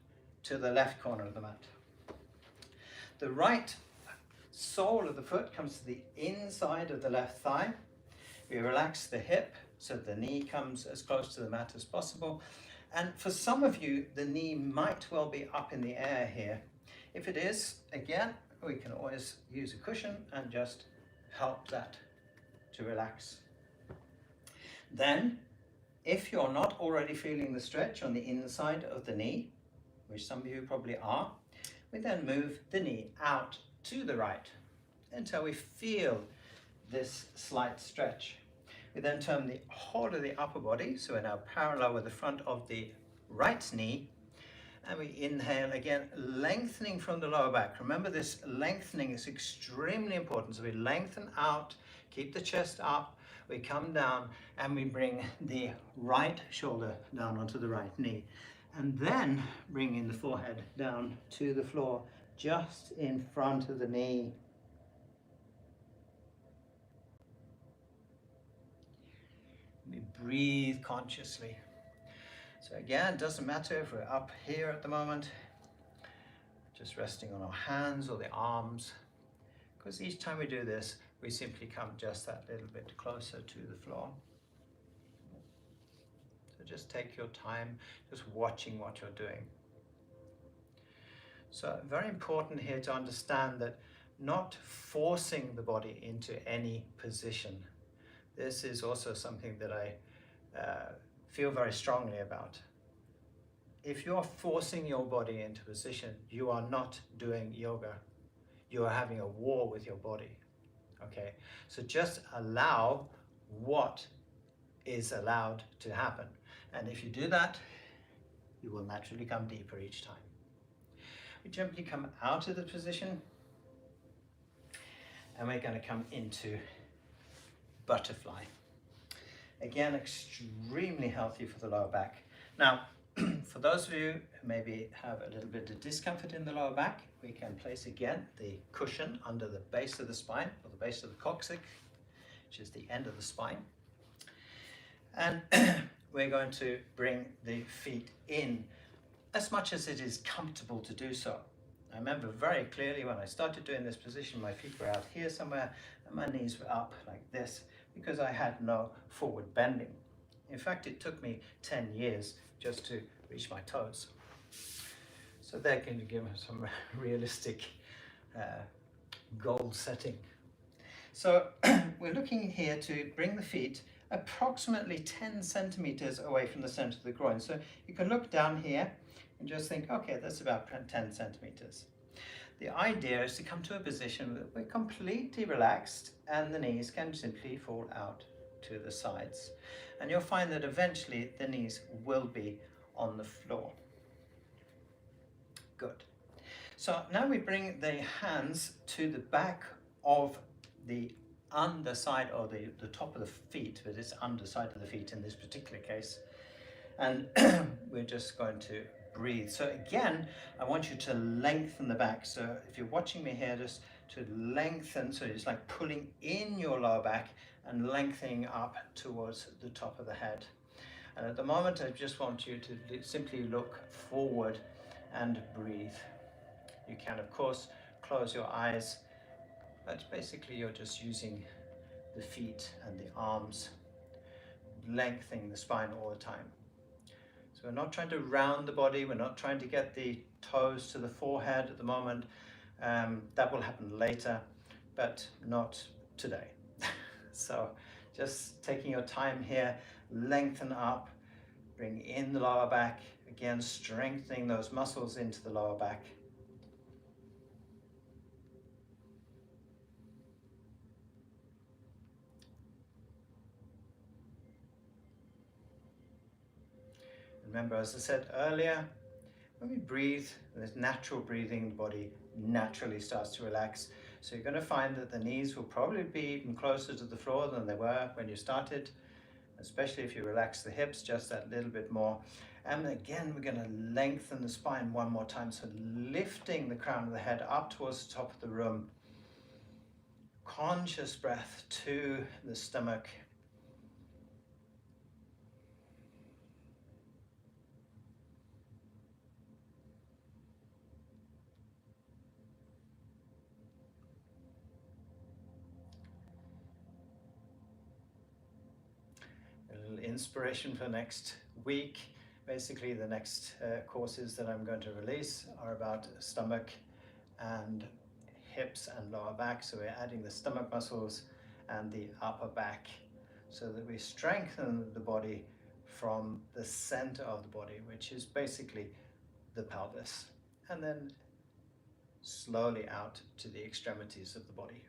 Speaker 1: to the left corner of the mat. The right sole of the foot comes to the inside of the left thigh. We relax the hip so the knee comes as close to the mat as possible. And for some of you, the knee might well be up in the air here. If it is, again, we can always use a cushion and just help that to relax. Then, if you're not already feeling the stretch on the inside of the knee, which some of you probably are, we then move the knee out to the right until we feel this slight stretch. We then turn the whole of the upper body, so we're now parallel with the front of the right knee, and we inhale again, lengthening from the lower back. Remember, this lengthening is extremely important. So we lengthen out, keep the chest up, we come down, and we bring the right shoulder down onto the right knee. And then bringing the forehead down to the floor, just in front of the knee. We breathe consciously. So again, it doesn't matter if we're up here at the moment, just resting on our hands or the arms, because each time we do this, we simply come just that little bit closer to the floor. So just take your time, just watching what you're doing. So very important here to understand that not forcing the body into any position. This is also something that I feel very strongly about. If you're forcing your body into position, you are not doing yoga. You are having a war with your body. Okay, so just allow what is allowed to happen. And if you do that, you will naturally come deeper each time. We gently come out of the position, and we're going to come into butterfly. Again, extremely healthy for the lower back. Now, for those of you who maybe have a little bit of discomfort in the lower back, we can place again the cushion under the base of the spine, or the base of the coccyx, which is the end of the spine. And we're going to bring the feet in as much as it is comfortable to do so. I remember very clearly when I started doing this position, my feet were out here somewhere and my knees were up like this because I had no forward bending. In fact, it took me 10 years just to reach my toes. So there can you give some realistic goal setting. So we're looking here to bring the feet approximately 10 centimeters away from the center of the groin. So you can look down here and just think, okay, that's about 10 centimeters. The idea is to come to a position where we're completely relaxed and the knees can simply fall out to the sides. And you'll find that eventually the knees will be on the floor. Good. So now we bring the hands to the back of the underside or the top of the feet, but it's underside of the feet in this particular case. And we're just going to breathe. So again, I want you to lengthen the back. So if you're watching me here, just to lengthen, so it's like pulling in your lower back and lengthening up towards the top of the head. And at the moment, I just want you to simply look forward and breathe. You can, of course, close your eyes, but basically you're just using the feet and the arms, lengthening the spine all the time. So we're not trying to round the body, we're not trying to get the toes to the forehead at the moment. That will happen later, but not today. So just taking your time here, lengthen up, bring in the lower back, again strengthening those muscles into the lower back. Remember, as I said earlier, when we breathe, there's natural breathing, the body naturally starts to relax. So you're going to find that the knees will probably be even closer to the floor than they were when you started, especially if you relax the hips just that little bit more. And again, we're going to lengthen the spine one more time. So lifting the crown of the head up towards the top of the room. Conscious breath to the stomach. Inspiration for next week. Basically the next courses that I'm going to release are about stomach and hips and lower back. So we're adding the stomach muscles and the upper back so that we strengthen the body from the center of the body, which is basically the pelvis, and then slowly out to the extremities of the body.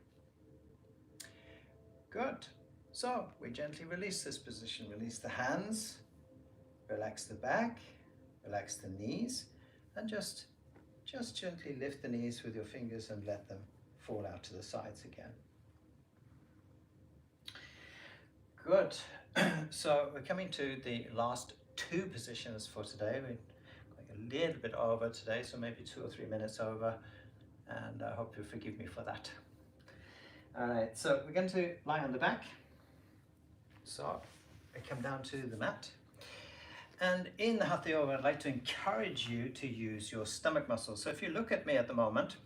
Speaker 1: Good. So we gently release this position, release the hands, relax the back, relax the knees, and just gently lift the knees with your fingers and let them fall out to the sides again. Good. So we're coming to the last two positions for today. We're going a little bit over today, so maybe 2 or 3 minutes over, and I hope you forgive me for that. All right, so we're going to lie on the back. So I come down to the mat, and in the Hatha Yoga I'd like to encourage you to use your stomach muscles. So if you look at me at the moment,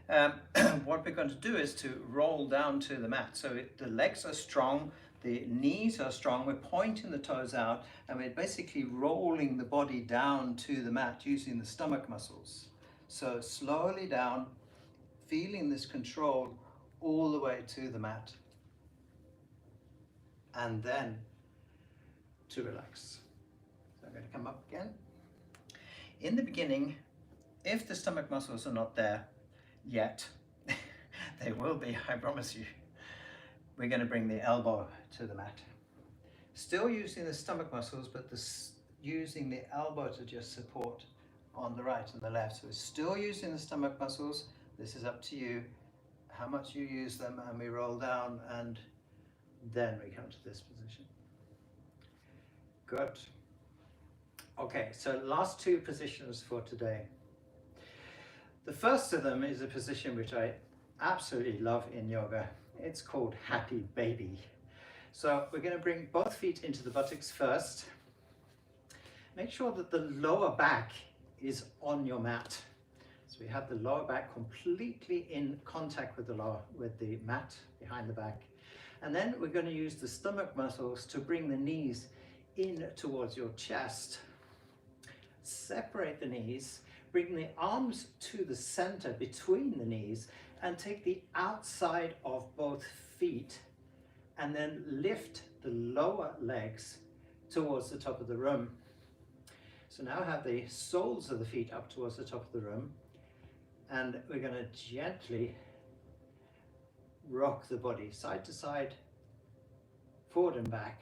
Speaker 1: what we're going to do is to roll down to the mat. So the legs are strong, the knees are strong, we're pointing the toes out, and we're basically rolling the body down to the mat using the stomach muscles. So slowly down, feeling this control all the way to the mat. And then to relax. So I'm going to come up again. In the beginning, if the stomach muscles are not there yet, they will be, I promise you. We're going to bring the elbow to the mat. Still using the stomach muscles, but using the elbow to just support on the right and the left. So we're still using the stomach muscles. This is up to you, how much you use them, and we roll down, and then we come to this position. Good. Okay, so last two positions for today. The first of them is a position which I absolutely love in yoga. It's called Happy Baby. So we're going to bring both feet into the buttocks first. Make sure that the lower back is on your mat. So we have the lower back completely in contact with the mat behind the back. And then we're going to use the stomach muscles to bring the knees in towards your chest. Separate the knees, bring the arms to the center between the knees, and take the outside of both feet, and then lift the lower legs towards the top of the room. So now have the soles of the feet up towards the top of the room, and we're going to gently rock the body side to side, forward and back.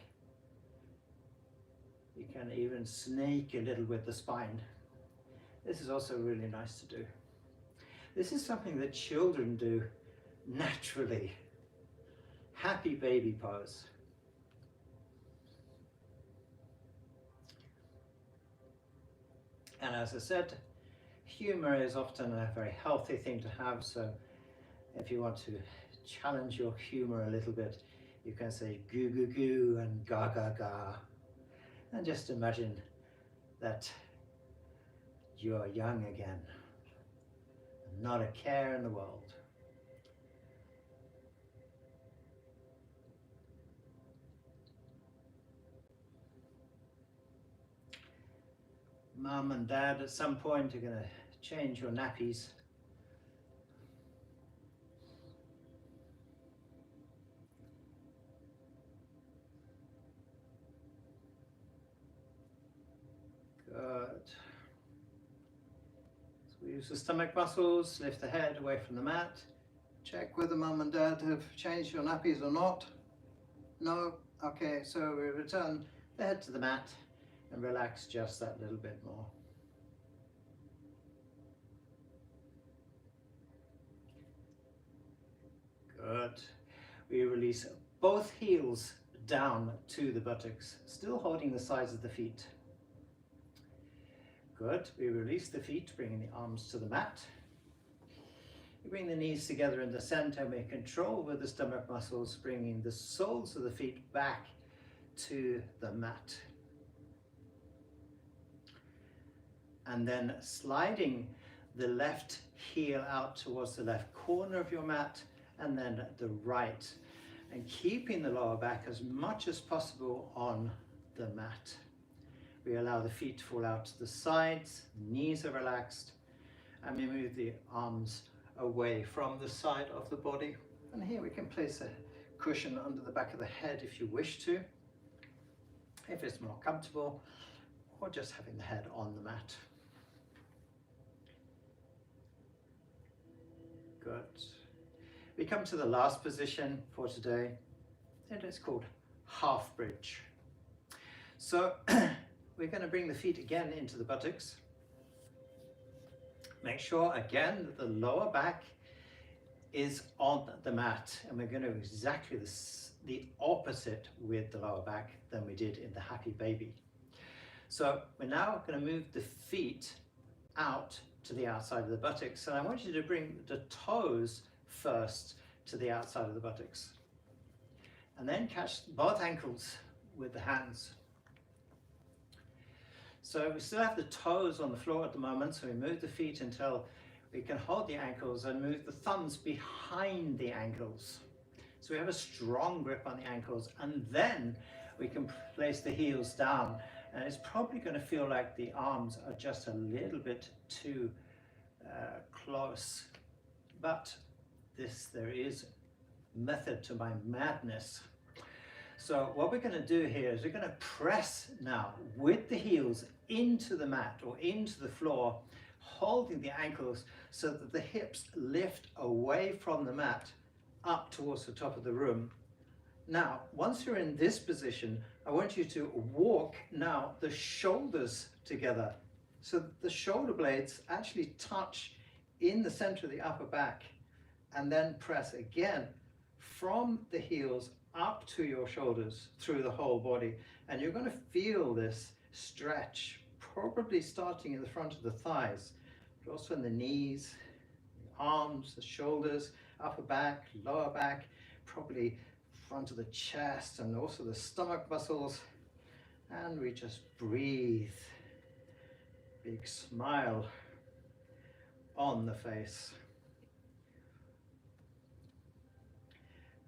Speaker 1: You can even snake a little with the spine. This is also really nice to do. This is something that children do naturally. happy baby pose. And as I said, humor is often a very healthy thing to have, so if you want to challenge your humor a little bit, you can say goo goo goo and ga ga ga, and just imagine that you are young again, not a care in the world. Mum and Dad, at some point you're going to change your nappies. Good. So we use the stomach muscles, lift the head away from the mat. Check whether Mum and Dad have changed your nappies or not. No? Okay, so we return the head to the mat and relax just that little bit more. Good. We release both heels down to the buttocks, still holding the sides of the feet. Good. We release the feet, bringing the arms to the mat. We bring the knees together in the center and we control with the stomach muscles, bringing the soles of the feet back to the mat. And then sliding the left heel out towards the left corner of your mat, and then the right, and keeping the lower back as much as possible on the mat. We allow the feet to fall out to the sides, knees are relaxed, and we move the arms away from the side of the body. And here we can place a cushion under the back of the head if you wish to, if it's more comfortable, or just having the head on the mat. Good. We come to the last position for today. It is called half bridge. So we're going to bring the feet again into the buttocks. Make sure again that the lower back is on the mat, and we're going to do exactly the opposite with the lower back than we did in the happy baby. So we're now going to move the feet out to the outside of the buttocks, and I want you to bring the toes first to the outside of the buttocks, and then catch both ankles with the hands. So we still have the toes on the floor at the moment, so we move the feet until we can hold the ankles and move the thumbs behind the ankles. So we have a strong grip on the ankles, and then we can place the heels down, and it's probably going to feel like the arms are just a little bit too close, but there is method to my madness. So what we're going to do here is we're going to press now with the heels into the mat or into the floor, holding the ankles so that the hips lift away from the mat up towards the top of the room. Now, once you're in this position, I want you to walk now the shoulders together so that the shoulder blades actually touch in the center of the upper back, and then press again from the heels up to your shoulders through the whole body. And you're going to feel this stretch, probably starting in the front of the thighs, but also in the knees, the arms, the shoulders, upper back, lower back, probably front of the chest, and also the stomach muscles. And we just breathe. Big smile on the face.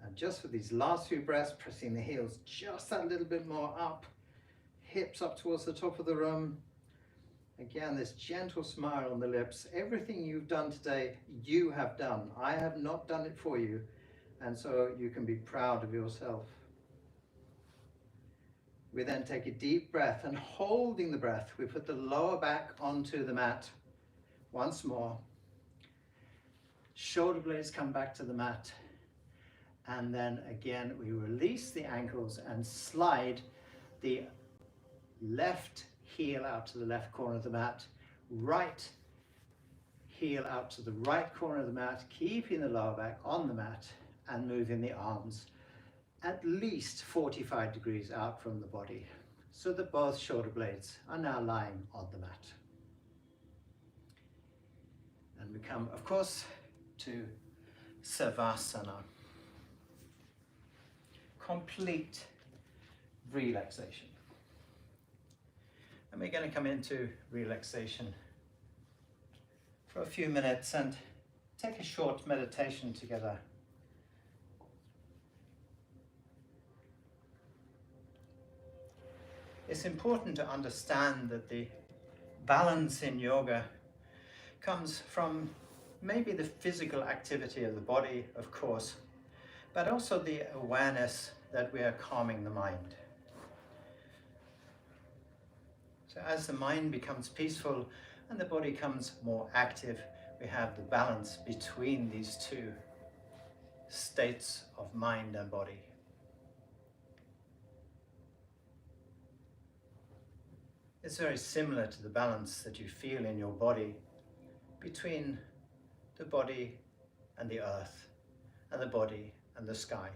Speaker 1: And just for these last few breaths, pressing the heels just that little bit more up, hips up towards the top of the room. Again, this gentle smile on the lips. Everything you've done today, you have done. I have not done it for you. And so you can be proud of yourself. We then take a deep breath, and holding the breath, we put the lower back onto the mat. Once more. Shoulder blades come back to the mat. And then again, we release the ankles and slide the left heel out to the left corner of the mat, right heel out to the right corner of the mat, keeping the lower back on the mat and moving the arms at least 45 degrees out from the body, so that both shoulder blades are now lying on the mat. And we come, of course, to Savasana. Complete relaxation. And we're going to come into relaxation for a few minutes and take a short meditation together. It's important to understand that the balance in yoga comes from maybe the physical activity of the body, of course, but also the awareness that we are calming the mind. So as the mind becomes peaceful and the body becomes more active, we have the balance between these two states of mind and body. It's very similar to the balance that you feel in your body between the body and the earth, and the body and the sky.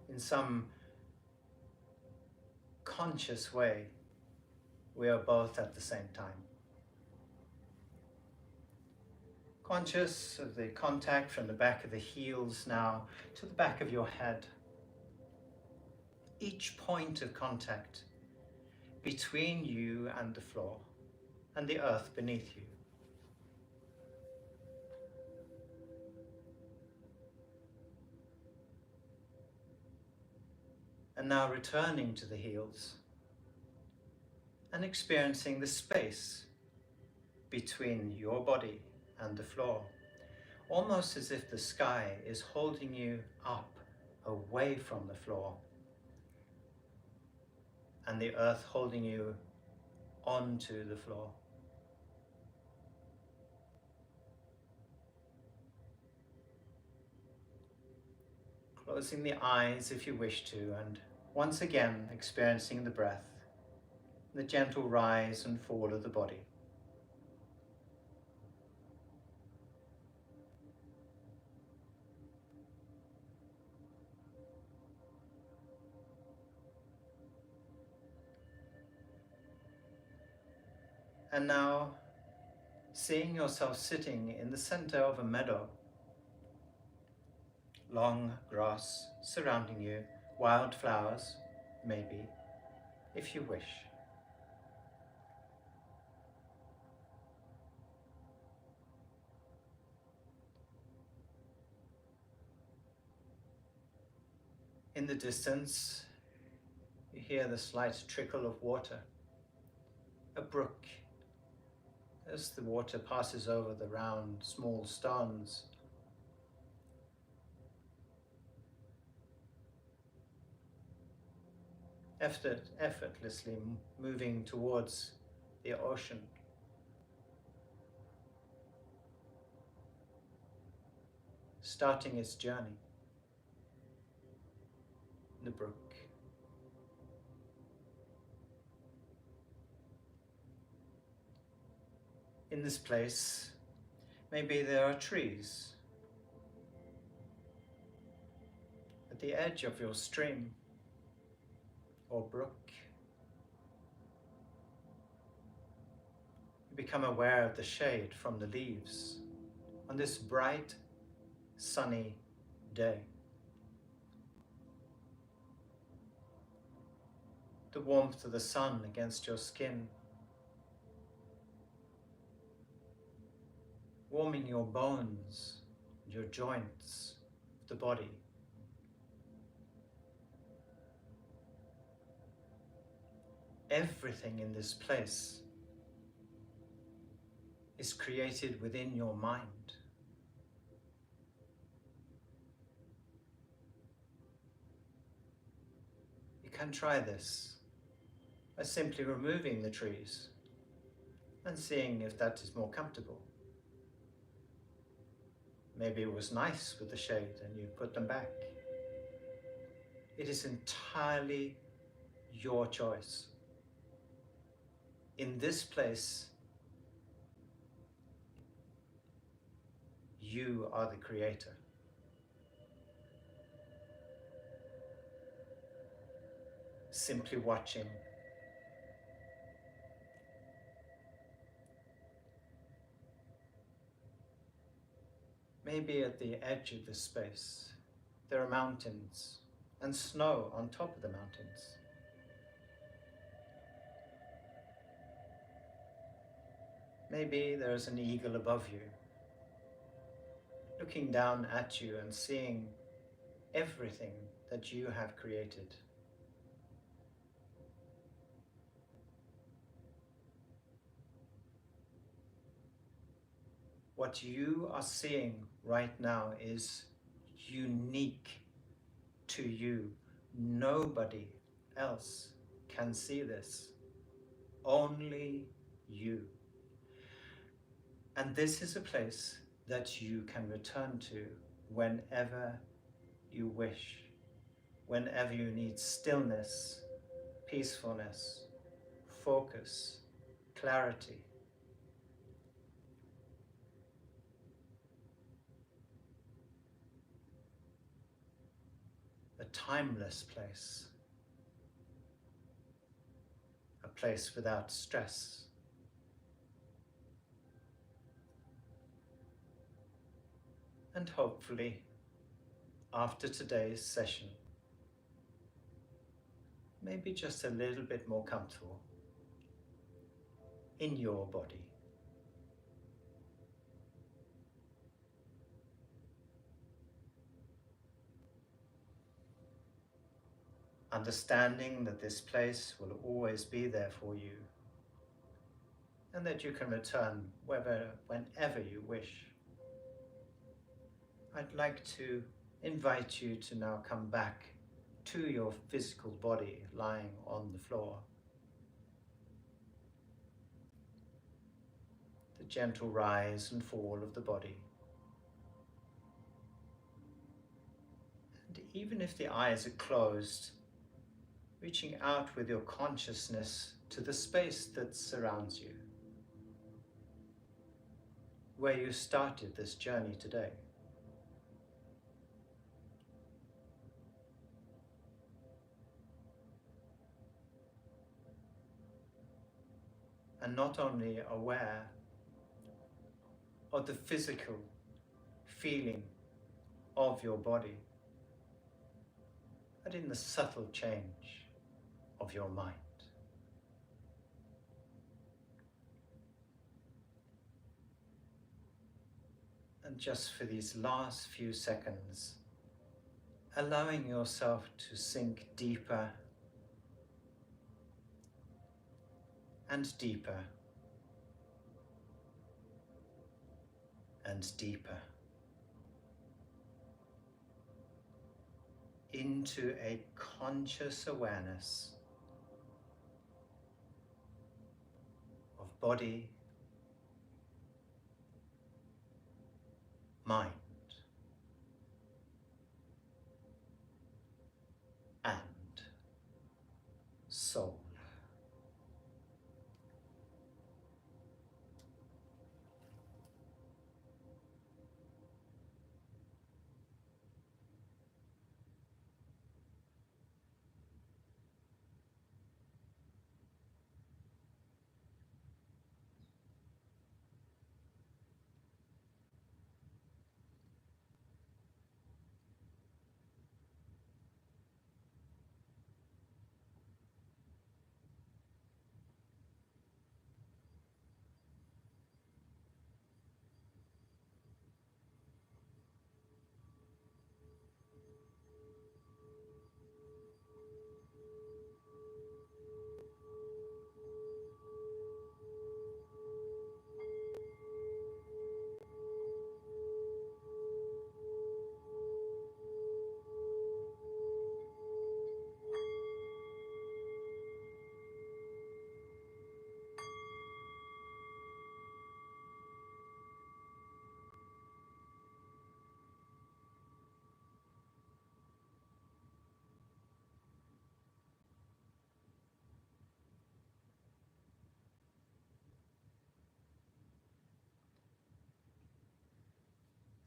Speaker 1: In some conscious way, we are both at the same time. Conscious of the contact from the back of the heels now to the back of your head. Each point of contact between you and the floor and the earth beneath you. And now returning to the heels and experiencing the space between your body and the floor, almost as if the sky is holding you up away from the floor and the earth holding you onto the floor. Closing the eyes if you wish to, and once again experiencing the breath, the gentle rise and fall of the body. And now, seeing yourself sitting in the center of a meadow, long grass surrounding you, wild flowers, maybe, if you wish. In the distance, you hear the slight trickle of water, a brook, as the water passes over the round, small stones. Effortlessly moving towards the ocean. Starting its journey. The brook. In this place, maybe there are trees. At the edge of your stream or brook, you become aware of the shade from the leaves on this bright, sunny day. The warmth of the sun against your skin, warming your bones and your joints, the body. Everything in this place is created within your mind. You can try this by simply removing the trees and seeing if that is more comfortable. Maybe it was nice with the shade and you put them back. It is entirely your choice. In this place, you are the creator. simply watching. Maybe at the edge of the space there are mountains and snow on top of the mountains. Maybe there's an eagle above you, looking down at you and seeing everything that you have created. What you are seeing right now is unique to you. Nobody else can see this. Only you. And this is a place that you can return to whenever you wish, whenever you need stillness, peacefulness, focus, clarity. A timeless place, a place without stress. And hopefully, after today's session, maybe just a little bit more comfortable in your body. Understanding that this place will always be there for you and that you can return whenever you wish. I'd like to invite you to now come back to your physical body lying on the floor. The gentle rise and fall of the body. And even if the eyes are closed, reaching out with your consciousness to the space that surrounds you, where you started this journey today. And not only aware of the physical feeling of your body, but in the subtle change of your mind. And just for these last few seconds, allowing yourself to sink deeper and deeper and deeper into a conscious awareness of body, mind, and soul.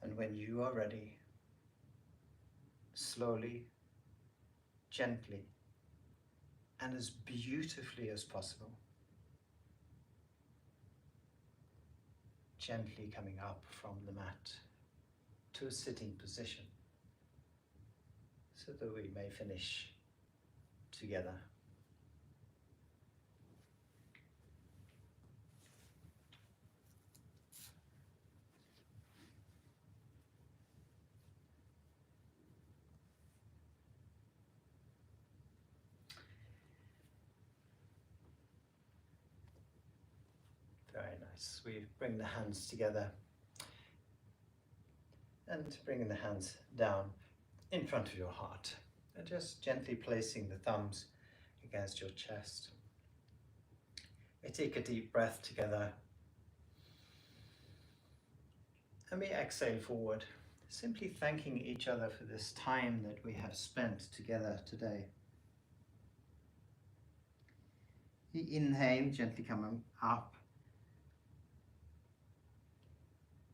Speaker 1: And when you are ready, slowly, gently, and as beautifully as possible. Gently coming up from the mat to a sitting position so that we may finish together. Very nice. We bring the hands together and bringing the hands down in front of your heart and just gently placing the thumbs against your chest. We take a deep breath together and we exhale forward, simply thanking each other for this time that we have spent together today. We inhale, gently coming up,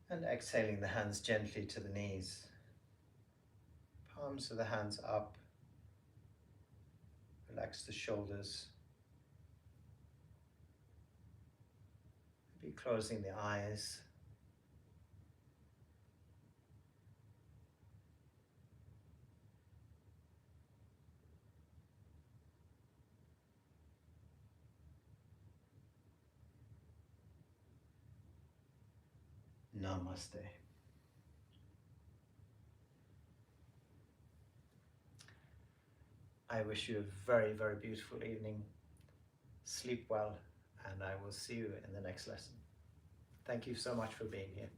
Speaker 1: and exhaling the hands gently to the knees. Palms of the hands up. Relax the shoulders. Maybe closing the eyes. Namaste. I wish you a very, very beautiful evening. Sleep well, and I will see you in the next lesson. Thank you so much for being here.